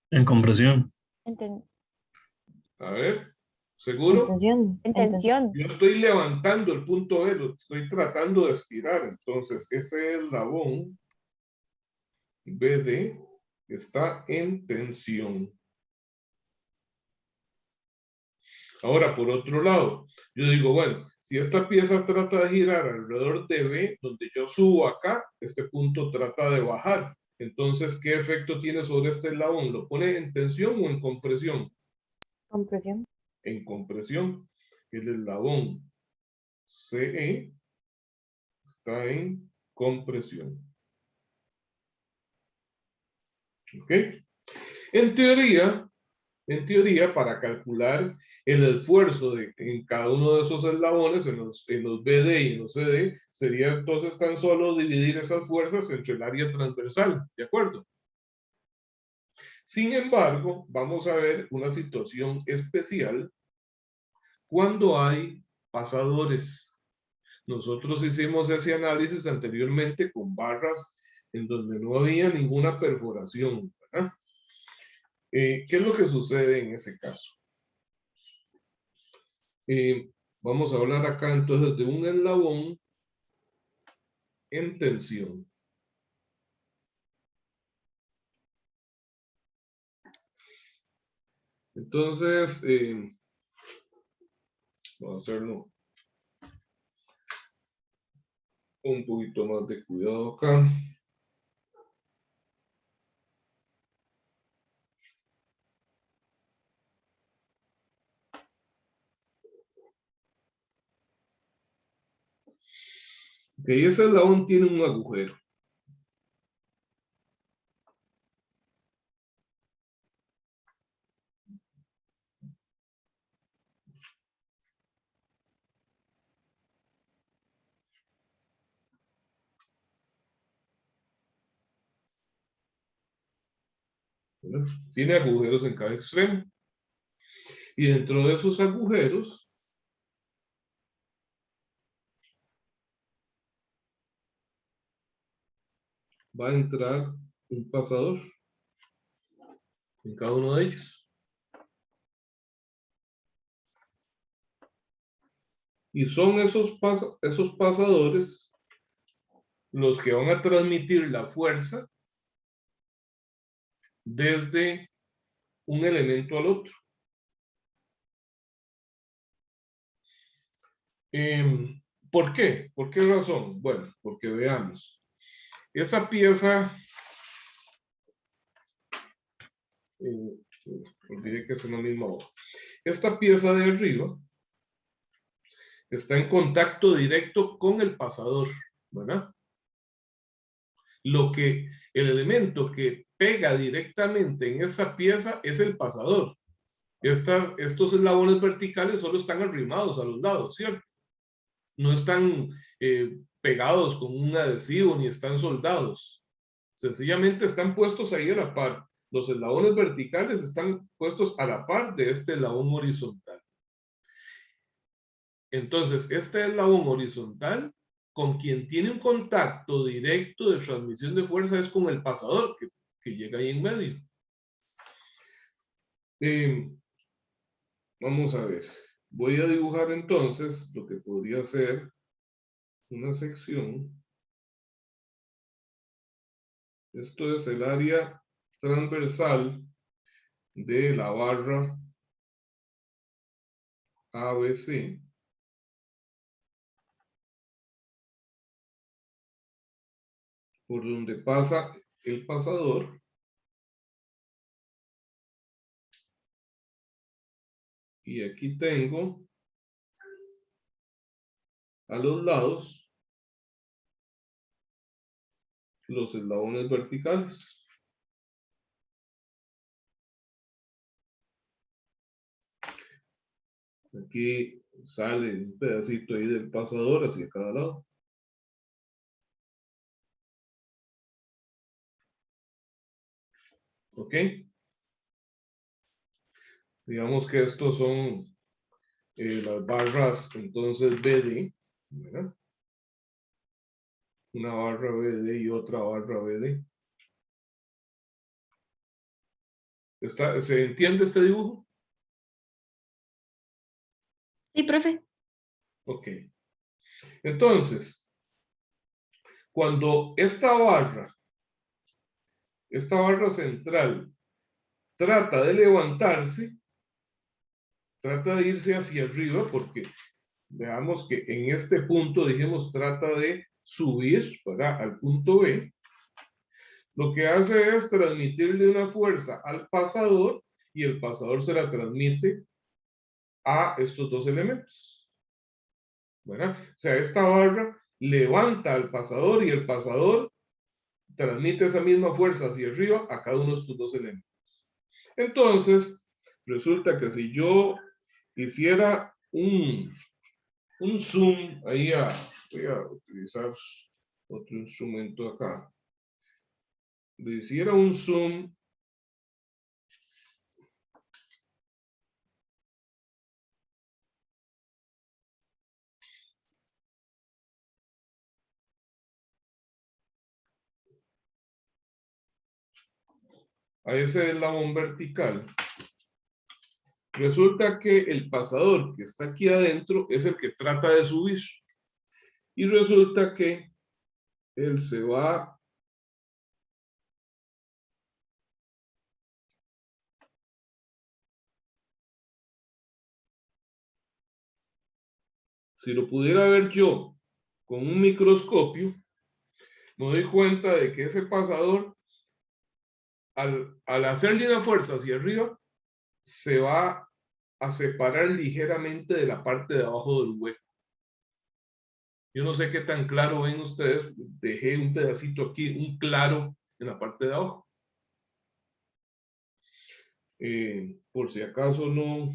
En compresión. A ver, ¿seguro? En tensión. Yo estoy levantando el punto B, lo estoy tratando de estirar. Entonces, ese eslabón BD está en tensión. Ahora, por otro lado, yo digo, bueno, si esta pieza trata de girar alrededor de B, donde yo subo acá, este punto trata de bajar. Entonces, ¿qué efecto tiene sobre este eslabón? ¿Lo pone en tensión o en compresión? Compresión. En compresión. El eslabón CE está en compresión. ¿Ok? En teoría, para calcular el esfuerzo en cada uno de esos eslabones, en los BD y en los CD, sería entonces tan solo dividir esas fuerzas entre el área transversal, ¿de acuerdo? Sin embargo, vamos a ver una situación especial cuando hay pasadores. Nosotros hicimos ese análisis anteriormente con barras en donde no había ninguna perforación, ¿verdad? ¿Qué es lo que sucede en ese caso? Vamos a hablar acá entonces de un eslabón en tensión. Entonces, vamos a hacerlo un poquito más de cuidado acá. Ok, ese eslabón tiene un agujero. ¿Verdad? Tiene agujeros en cada extremo. Y dentro de esos agujeros va a entrar un pasador en cada uno de ellos. Y son esos pasadores los que van a transmitir la fuerza desde un elemento al otro. ¿Por qué? ¿Por qué razón? Bueno, porque veamos. Esa pieza, olvidé que es una misma hoja. Esta pieza de arriba está en contacto directo con el pasador, ¿verdad? El elemento que pega directamente en esa pieza es el pasador. Estos eslabones verticales solo están arrimados a los lados, ¿cierto? No están pegados con un adhesivo ni están soldados. Sencillamente están puestos ahí a la par. Los eslabones verticales están puestos a la par de este eslabón horizontal. Entonces, este eslabón horizontal, con quien tiene un contacto directo de transmisión de fuerza, es con el pasador que llega ahí en medio. Vamos a ver. Voy a dibujar entonces lo que podría ser una sección. Esto es el área transversal de la barra ABC. Por donde pasa el pasador. Y aquí tengo a los lados los eslabones verticales. Aquí sale un pedacito ahí del pasador hacia cada lado. ¿Ok? Digamos que estos son las barras, entonces BD, ¿verdad? Una barra BD y otra barra BD. ¿Se entiende este dibujo? Sí, profe. Ok. Entonces, cuando esta barra central trata de levantarse, trata de irse hacia arriba, porque veamos que en este punto, dijimos, trata de subir, ¿verdad?, al punto B. Lo que hace es transmitirle una fuerza al pasador y el pasador se la transmite a estos dos elementos, ¿verdad? O sea, esta barra levanta al pasador y el pasador transmite esa misma fuerza hacia arriba a cada uno de estos dos elementos. Entonces, resulta que si yo hiciera un zoom, ahí voy a utilizar otro instrumento acá, le hiciera un zoom a ese eslabón vertical, resulta que el pasador que está aquí adentro es el que trata de subir. Y resulta que él se va Si lo pudiera ver yo con un microscopio, me doy cuenta de que ese pasador, al hacerle una fuerza hacia arriba, se va a separar ligeramente de la parte de abajo del hueco. Yo no sé qué tan claro ven ustedes, dejé un pedacito aquí, un claro en la parte de abajo. Por si acaso no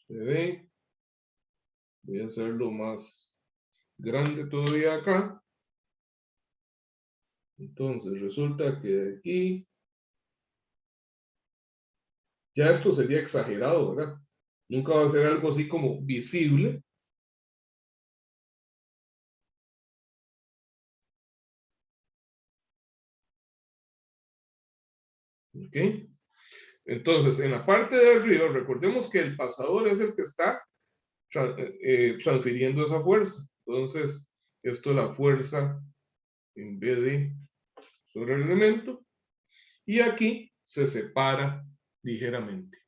se ve, voy a hacerlo más grande todavía acá. Entonces resulta que de aquí, ya esto sería exagerado, ¿verdad? Nunca va a ser algo así como visible. ¿Ok? Entonces, en la parte de arriba, recordemos que el pasador es el que está transfiriendo esa fuerza. Entonces, esto es la fuerza en vez de sobre el elemento. Y aquí se separa ligeramente.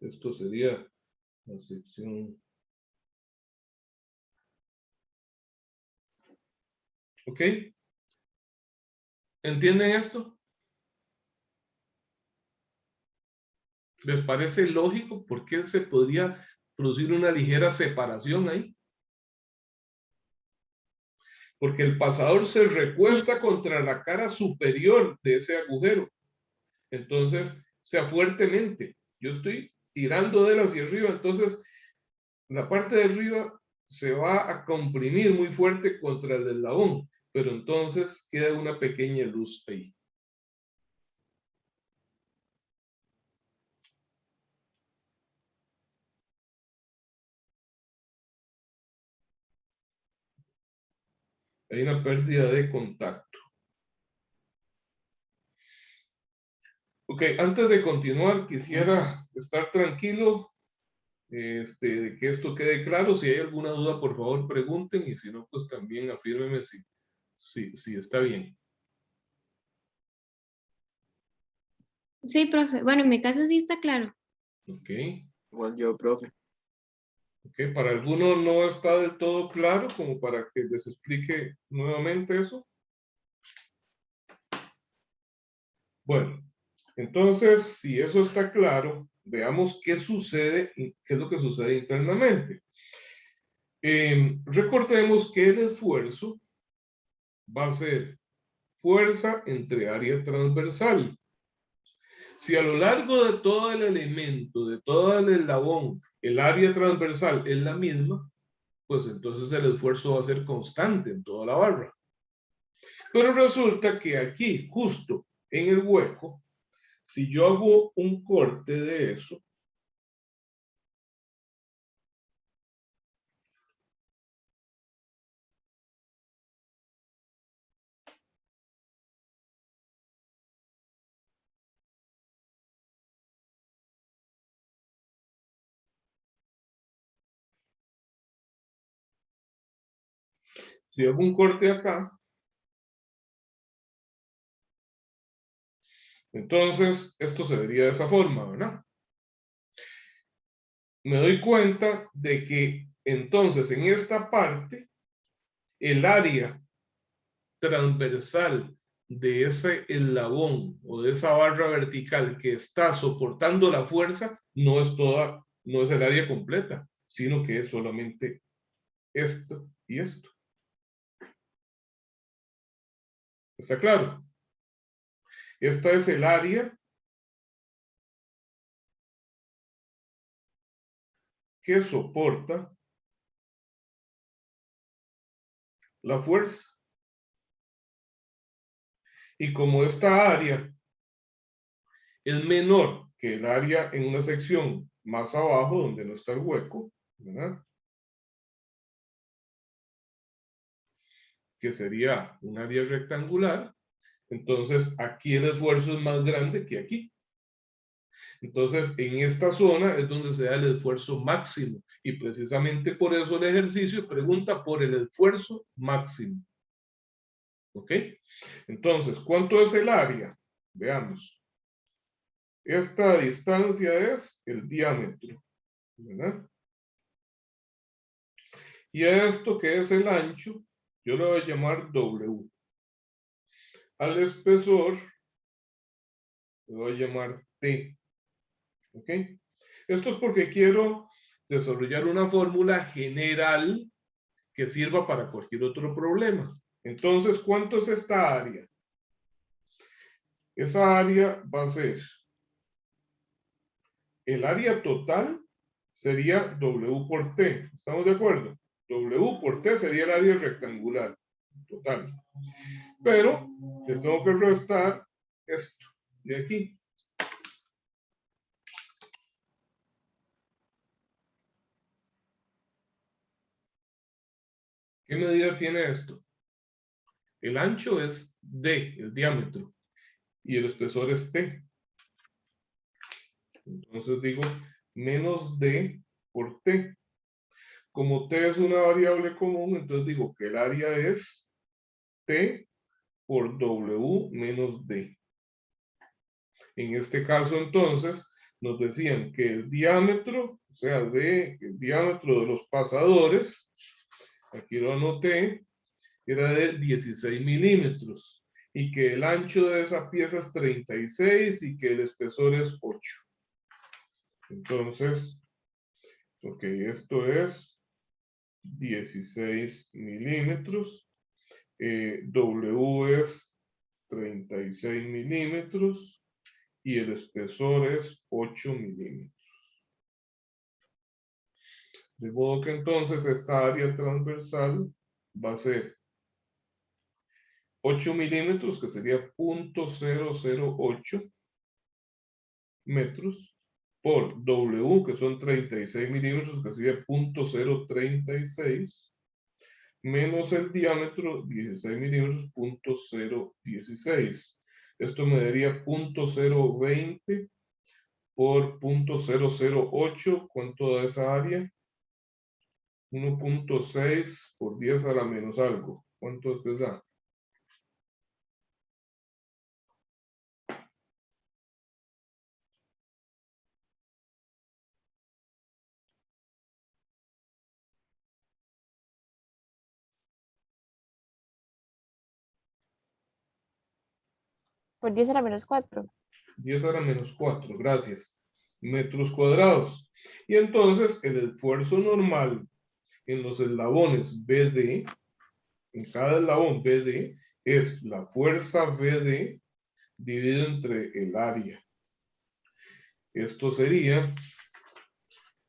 Esto sería la sección. ¿Ok? ¿Entienden esto? ¿Les parece lógico por qué se podría producir una ligera separación ahí? Porque el pasador se recuesta contra la cara superior de ese agujero. Entonces, sea fuertemente. Yo estoy tirando de él hacia arriba, entonces la parte de arriba se va a comprimir muy fuerte contra el eslabón, pero entonces queda una pequeña luz ahí. Hay una pérdida de contacto. Ok, antes de continuar, quisiera estar tranquilo de que esto quede claro. Si hay alguna duda, por favor, pregunten, y si no, pues también afírmenme si está bien. Sí, profe. Bueno, en mi caso sí está claro. Ok. Igual yo, profe. Ok, para algunos no está del todo claro, como para que les explique nuevamente eso. Bueno, entonces, si eso está claro, veamos qué sucede, qué es lo que sucede internamente. Recordemos que el esfuerzo va a ser fuerza entre área transversal. Si a lo largo de todo el elemento, de todo el eslabón, el área transversal es la misma, pues entonces el esfuerzo va a ser constante en toda la barra. Pero resulta que aquí, justo en el hueco, si yo hago un corte de eso, si hago un corte acá, entonces esto se vería de esa forma, ¿verdad? Me doy cuenta de que entonces en esta parte, el área transversal de ese eslabón o de esa barra vertical que está soportando la fuerza no es toda, no es el área completa, sino que es solamente esto y esto. ¿Está claro? Esta es el área que soporta la fuerza. Y como esta área es menor que el área en una sección más abajo donde no está el hueco, ¿verdad? Que sería un área rectangular, entonces aquí el esfuerzo es más grande que aquí. Entonces, en esta zona es donde se da el esfuerzo máximo, y precisamente por eso el ejercicio pregunta por el esfuerzo máximo. ¿Ok? Entonces, ¿cuánto es el área? Veamos. Esta distancia es el diámetro, ¿verdad? Y a esto que es el ancho, yo le voy a llamar W. Al espesor le voy a llamar T. ¿Ok? Esto es porque quiero desarrollar una fórmula general que sirva para cualquier otro problema. Entonces, ¿cuánto es esta área? Esa área va a ser, el área total sería W por T. ¿Estamos de acuerdo? W por T sería el área rectangular total. Pero le tengo que restar esto de aquí. ¿Qué medida tiene esto? El ancho es D, el diámetro, y el espesor es T. Entonces digo menos D por T. Como T es una variable común, entonces digo que el área es T por W menos D. En este caso, entonces, nos decían que el diámetro, o sea, el diámetro de los pasadores, aquí lo anoté, era de 16 milímetros, y que el ancho de esa pieza es 36 y que el espesor es 8. Entonces, ok, esto es 16 milímetros, W es 36 milímetros y el espesor es 8 milímetros. De modo que entonces esta área transversal va a ser 8 milímetros, que sería 0.008 metros, por W, que son 36 milímetros, que sería 0.036, menos el diámetro, 16 milímetros, 0.016. Esto me daría 0.020 por 0.008. ¿Cuánto da esa área? 1.6 por 10 a la menos algo. ¿Cuánto te da? Por 10 a la menos 4. 10 a la menos 4, gracias. Metros cuadrados. Y entonces el esfuerzo normal en los eslabones BD, en cada eslabón BD, es la fuerza BD dividido entre el área. Esto sería,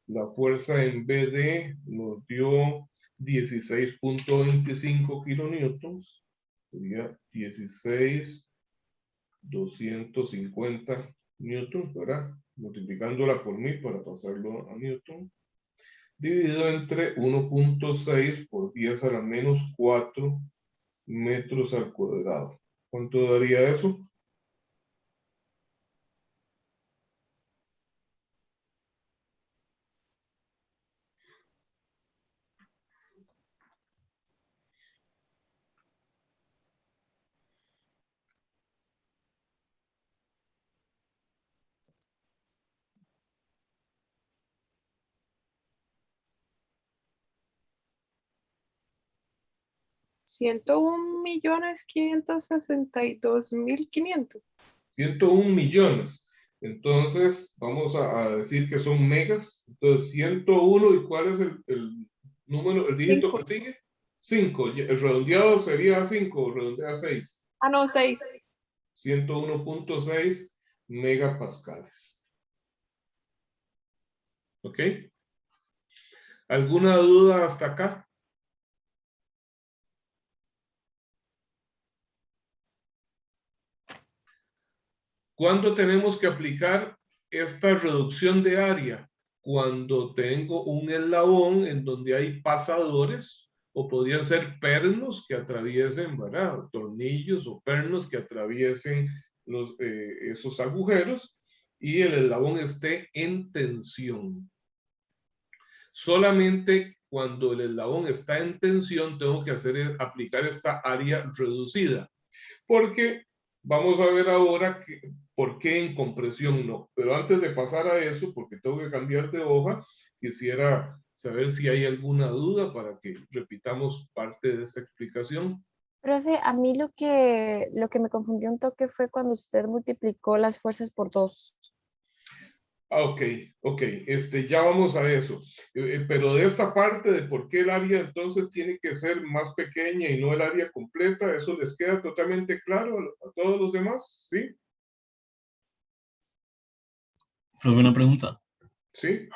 la fuerza en BD nos dio 16.25 kilonewtons, sería 16,250 newtons, ¿verdad? Multiplicándola por 1000 para pasarlo a newton, dividido entre 1.6 por 10 a la menos 4 metros al cuadrado. ¿Cuánto daría eso? $101,562,500. 101 millones. Entonces, vamos a decir que son megas. Entonces, 101, ¿y cuál es el número, el dígito que sigue? 5. El redondeado sería 5, redondea 6. Ah, no, 6. 101.6 megapascales. ¿Ok? ¿Alguna duda hasta acá? ¿Cuándo tenemos que aplicar esta reducción de área? Cuando tengo un eslabón en donde hay pasadores, o podrían ser pernos que atraviesen, ¿verdad? Tornillos o pernos que atraviesen esos agujeros, y el eslabón esté en tensión. Solamente cuando el eslabón está en tensión, tengo que aplicar esta área reducida. Porque vamos a ver ahora por qué en compresión no. Pero antes de pasar a eso, porque tengo que cambiar de hoja, quisiera saber si hay alguna duda para que repitamos parte de esta explicación. Profe, a mí lo que me confundió un toque fue cuando usted multiplicó las fuerzas por 2. Ok, ya vamos a eso. Pero de esta parte de por qué el área entonces tiene que ser más pequeña y no el área completa, ¿eso les queda totalmente claro a todos los demás? ¿Sí? Profe, una pregunta. ¿Sí?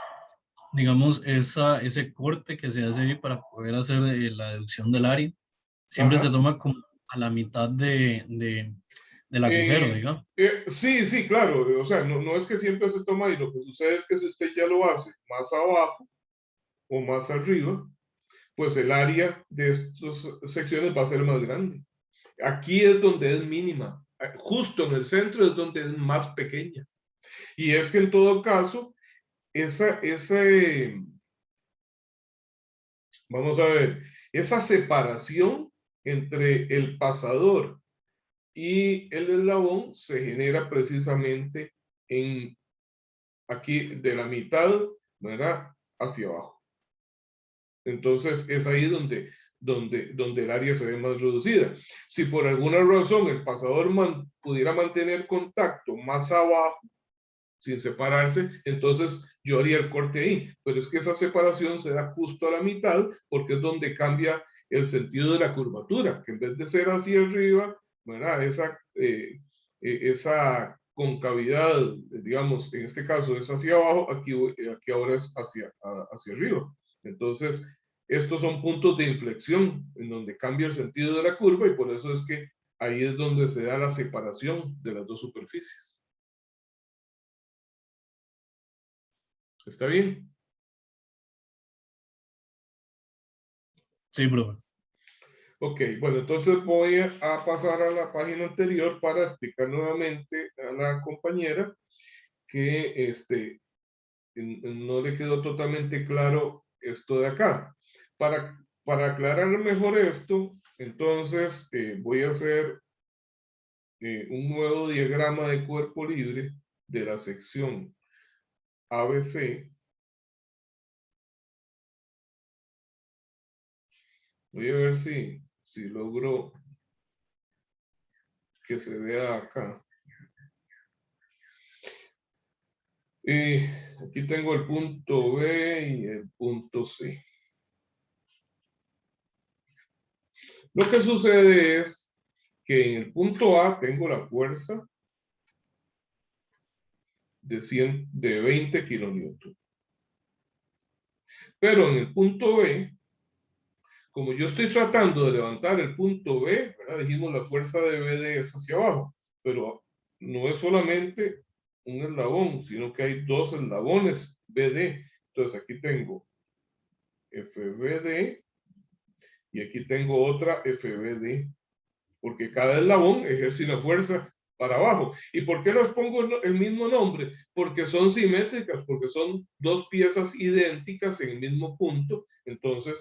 Digamos, ese corte que se hace ahí para poder hacer la deducción del área, siempre Ajá. se toma como a la mitad del agujero, digamos. Sí, claro. O sea, no es que siempre se toma y lo que sucede es que si usted ya lo hace más abajo o más arriba, pues el área de estas secciones va a ser más grande. Aquí es donde es mínima. Justo en el centro es donde es más pequeña. Y es que en todo caso, vamos a ver, esa separación entre el pasador y el eslabón se genera precisamente aquí de la mitad, ¿verdad? Hacia abajo. Entonces es ahí donde el área se ve más reducida. Si por alguna razón el pasador pudiera mantener contacto más abajo, sin separarse, entonces yo haría el corte ahí. Pero es que esa separación se da justo a la mitad, porque es donde cambia el sentido de la curvatura, que en vez de ser hacia arriba, ¿verdad? Esa concavidad, digamos, en este caso es hacia abajo, aquí ahora es hacia arriba. Entonces, estos son puntos de inflexión en donde cambia el sentido de la curva y por eso es que ahí es donde se da la separación de las dos superficies. ¿Está bien? Sí, profe. Ok, bueno, entonces voy a pasar a la página anterior para explicar nuevamente a la compañera que no le quedó totalmente claro esto de acá. Para aclarar mejor esto, entonces voy a hacer un nuevo diagrama de cuerpo libre de la sección ABC. Voy a ver si logro que se vea acá. Y aquí tengo el punto B y el punto C. Lo que sucede es que en el punto A tengo la fuerza de 20 kilonewton. Pero en el punto B, como yo estoy tratando de levantar el punto B, ¿verdad? Dijimos la fuerza de BD es hacia abajo, pero no es solamente un eslabón, sino que hay dos eslabones BD. Entonces aquí tengo FBD y aquí tengo otra FBD, porque cada eslabón ejerce una fuerza para abajo. ¿Y por qué les pongo el mismo nombre? Porque son simétricas, porque son dos piezas idénticas en el mismo punto, entonces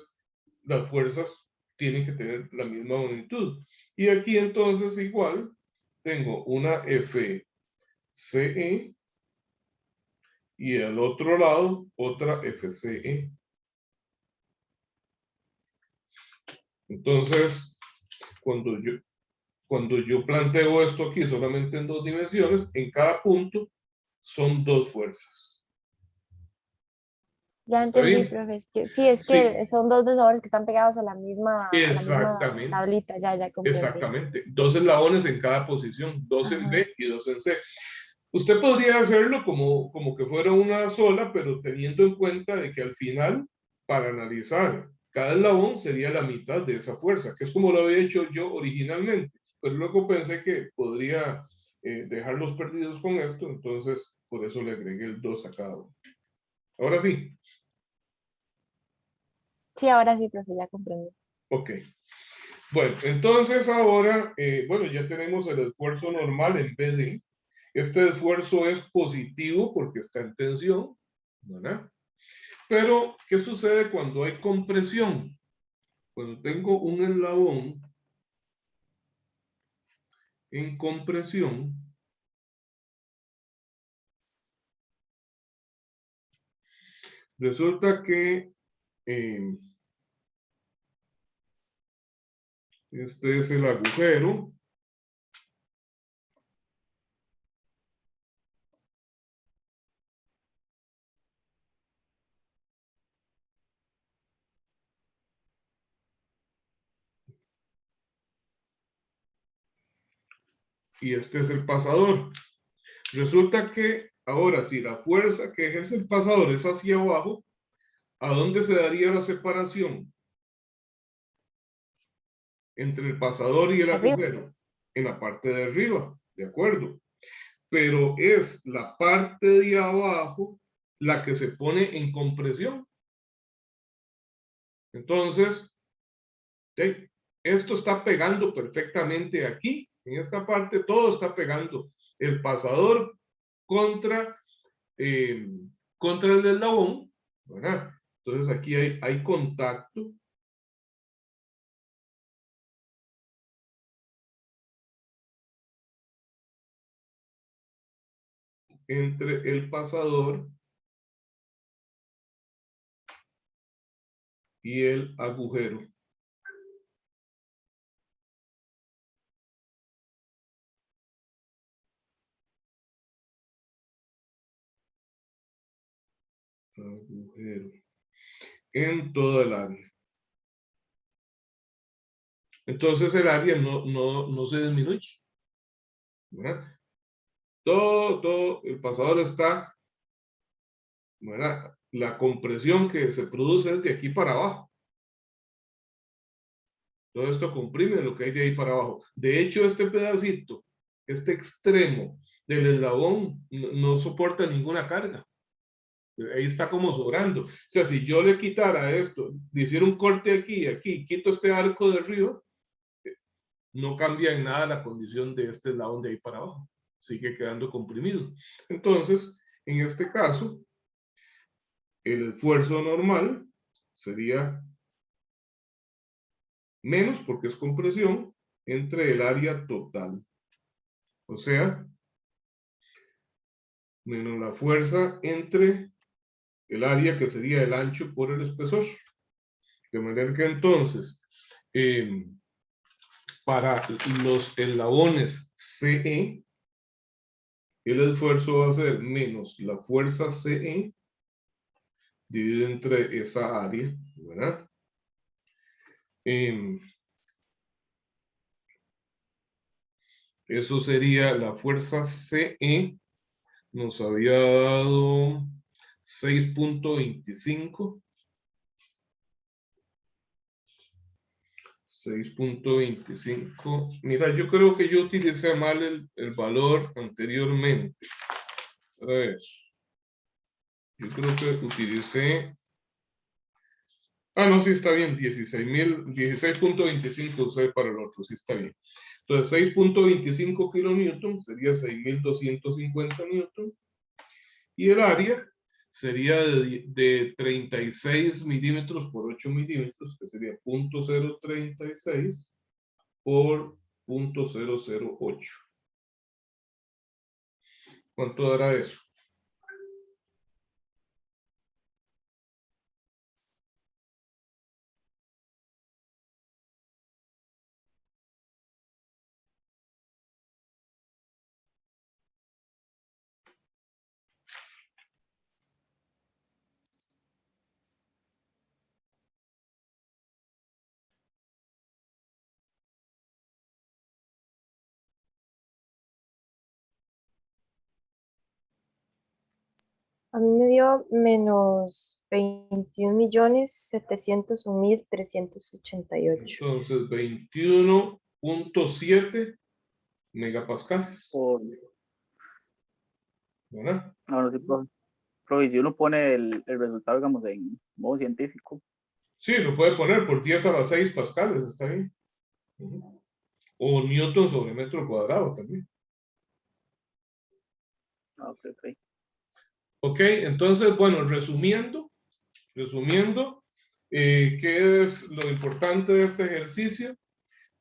las fuerzas tienen que tener la misma magnitud. Y aquí entonces igual tengo una FCE y al otro lado otra FCE. Entonces, cuando yo planteo esto aquí solamente en dos dimensiones, en cada punto son dos fuerzas. Ya ¿Está entendí, bien? profe. Es que son dos vesadores que están pegados a la misma Exactamente. tablita. Ya comprendí. Exactamente. Dos eslabones en cada posición, dos en Ajá. B y dos en C. Usted podría hacerlo como que fuera una sola, pero teniendo en cuenta de que al final, para analizar cada eslabón sería la mitad de esa fuerza, que es como lo había hecho yo originalmente. Pero luego pensé que podría dejarlos perdidos con esto, entonces por eso le agregué el 2 a cada uno. Ahora sí. Sí, ahora sí, profe, ya comprendí. Ok. Bueno, entonces ahora, bueno, ya tenemos el esfuerzo normal en BD. Este esfuerzo es positivo porque está en tensión, ¿verdad? Pero, ¿qué sucede cuando hay compresión? Cuando tengo un eslabón en compresión, resulta que este es el agujero. Y este es el pasador. Resulta que ahora, si la fuerza que ejerce el pasador es hacia abajo, ¿a dónde se daría la separación entre el pasador y el Arriba. agujero? En la parte de arriba, ¿de acuerdo? Pero es la parte de abajo la que se pone en compresión. Entonces, esto está pegando perfectamente aquí. En esta parte todo está pegando. El pasador contra el eslabón, ¿verdad? Entonces aquí hay contacto. Entre el pasador y el agujero. Agujero. En toda el área. Entonces el área no se disminuye, ¿verdad? Todo el pasador está, ¿verdad? La compresión que se produce es de aquí para abajo. Todo esto comprime lo que hay de ahí para abajo. De hecho, este pedacito, este extremo del eslabón no soporta ninguna carga. Ahí está como sobrando. O sea, si yo le quitara esto, le hiciera un corte aquí y aquí, quito este arco de arriba, no cambia en nada la condición de este eslabón de ahí para abajo. Sigue quedando comprimido. Entonces, en este caso, el esfuerzo normal sería menos, porque es compresión, entre el área total. O sea, menos la fuerza entre el área que sería el ancho por el espesor. De manera que entonces, para los eslabones CE, el esfuerzo va a ser menos la fuerza CE dividido entre esa área, ¿verdad? Eso sería la fuerza CE, nos había dado 6.25. 6.25. Mira, yo creo que yo utilicé mal el valor anteriormente. A ver. Yo creo que utilicé. Ah, no, sí está bien. 16.25 usé para el otro. Sí está bien. Entonces, 6.25 kilonewton sería 6.250 newton. Y el área sería de 36 milímetros por 8 milímetros, que sería 0.036 por 0.008. ¿Cuánto dará eso? A mí me dio menos 21.701.388. Entonces, 21.7 megapascales. Por, ¿Verdad? ahora sí, profe, si uno pone el resultado, digamos, en modo científico. Sí, lo puede poner por 10 a la 6 pascales, está bien. O newton sobre metro cuadrado también. Ok. Ok, entonces, bueno, resumiendo, Resumiendo, ¿qué es lo importante de este ejercicio?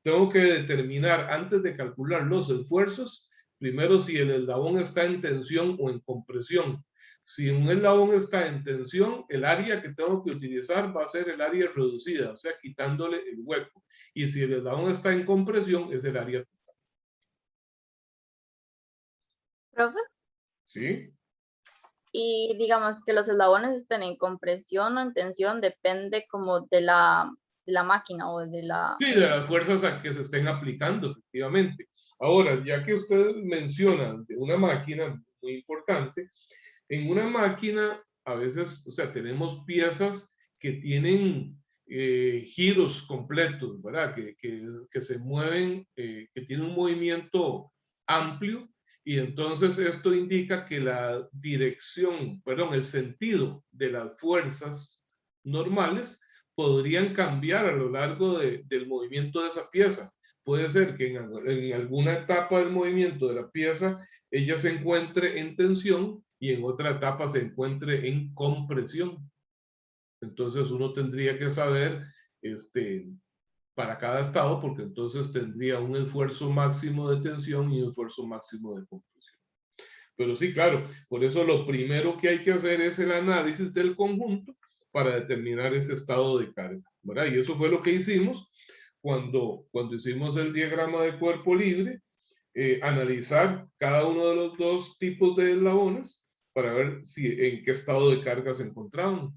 Tengo que determinar antes de calcular los esfuerzos, primero si el eslabón está en tensión o en compresión. Si un eslabón está en tensión, el área que tengo que utilizar va a ser el área reducida, o sea, quitándole el hueco. Y si el eslabón está en compresión, es el área total. Profe, ¿Sí? y digamos que los eslabones estén en compresión o en tensión, depende como de la máquina o de la... Sí, de las fuerzas a que se estén aplicando, efectivamente. Ahora, ya que usted menciona de una máquina muy importante, en una máquina a veces, o sea, tenemos piezas que tienen giros completos, ¿verdad? Que se mueven, que tienen un movimiento amplio, y entonces esto indica que la dirección, perdón, el sentido de las fuerzas normales podrían cambiar a lo largo del movimiento de esa pieza. Puede ser que en alguna etapa del movimiento de la pieza ella se encuentre en tensión y en otra etapa se encuentre en compresión. Entonces uno tendría que saber para cada estado, porque entonces tendría un esfuerzo máximo de tensión y un esfuerzo máximo de compresión. Pero sí, claro, por eso lo primero que hay que hacer es el análisis del conjunto para determinar ese estado de carga, ¿verdad? Y eso fue lo que hicimos cuando hicimos el diagrama de cuerpo libre, analizar cada uno de los dos tipos de eslabones para ver en qué estado de carga se encontraban.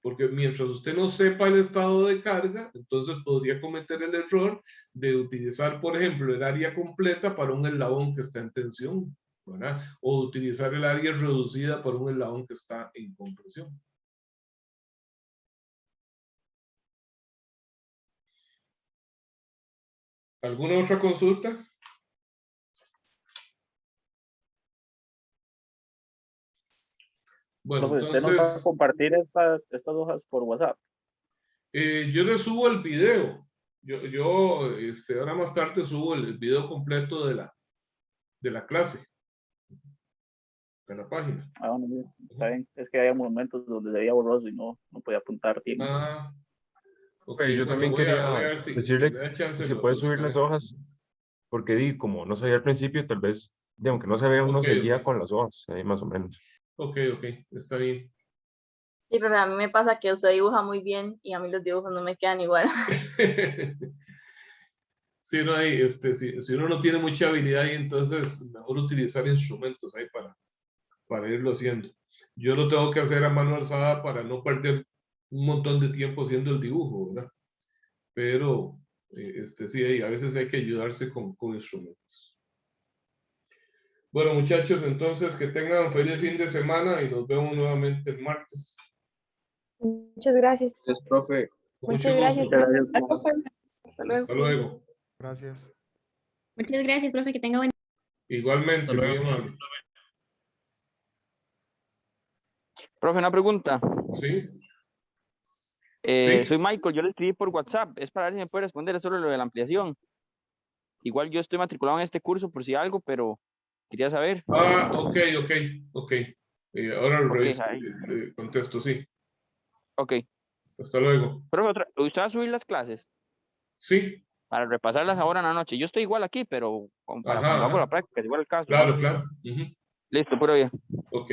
Porque mientras usted no sepa el estado de carga, entonces podría cometer el error de utilizar, por ejemplo, el área completa para un eslabón que está en tensión, ¿verdad? O utilizar el área reducida para un eslabón que está en compresión. ¿Alguna otra consulta? Bueno, Profe, ¿usted nos va a entonces, compartir estas hojas por WhatsApp? yo le subo el video. Ahora más tarde subo el video completo de la clase, de la página. Ah, bueno, bien, está bien. Es que hay momentos donde se veía borroso y no podía apuntar tiempo. Ah, ok, Yo bueno, también voy a quería ver si decirle me da chance que de se puede subir las refrescar. hojas, porque como no sabía al principio, tal vez, aunque no sabía, uno Ok, seguía ok. con las hojas, ahí más o menos. Ok, está bien. Sí, profe, a mí me pasa que usted dibuja muy bien y a mí los dibujos no me quedan igual. Sí, no hay, si uno no tiene mucha habilidad, y entonces mejor utilizar instrumentos ahí para irlo haciendo. Yo lo tengo que hacer a mano alzada para no perder un montón de tiempo haciendo el dibujo, ¿verdad? Pero, sí, a veces hay que ayudarse con instrumentos. Bueno, muchachos, entonces que tengan un feliz fin de semana y nos vemos nuevamente el martes. Muchas gracias. Es, profe. Con Muchas mucho gracias, gusto. Muchas gracias, Profe, hasta luego. Hasta luego. Gracias. Muchas gracias, profe, que tenga buen Igualmente, Hasta luego. muy amable. Profe, una pregunta. ¿Sí? Sí. Soy Michael, yo le escribí por WhatsApp. Es para ver si me puede responder sobre lo de la ampliación. Igual yo estoy matriculado en este curso por si algo, pero quería saber. Ah, ok. Ahora lo Ok, reviso, ahí. contesto, sí. Ok. Hasta luego. Profe, ¿usted va a subir las clases? Sí. Para repasarlas ahora en la noche. Yo estoy igual aquí, pero para cuando hago la Ajá. práctica, es igual el caso, Claro, ¿no? claro. Listo, puro bien. Ok.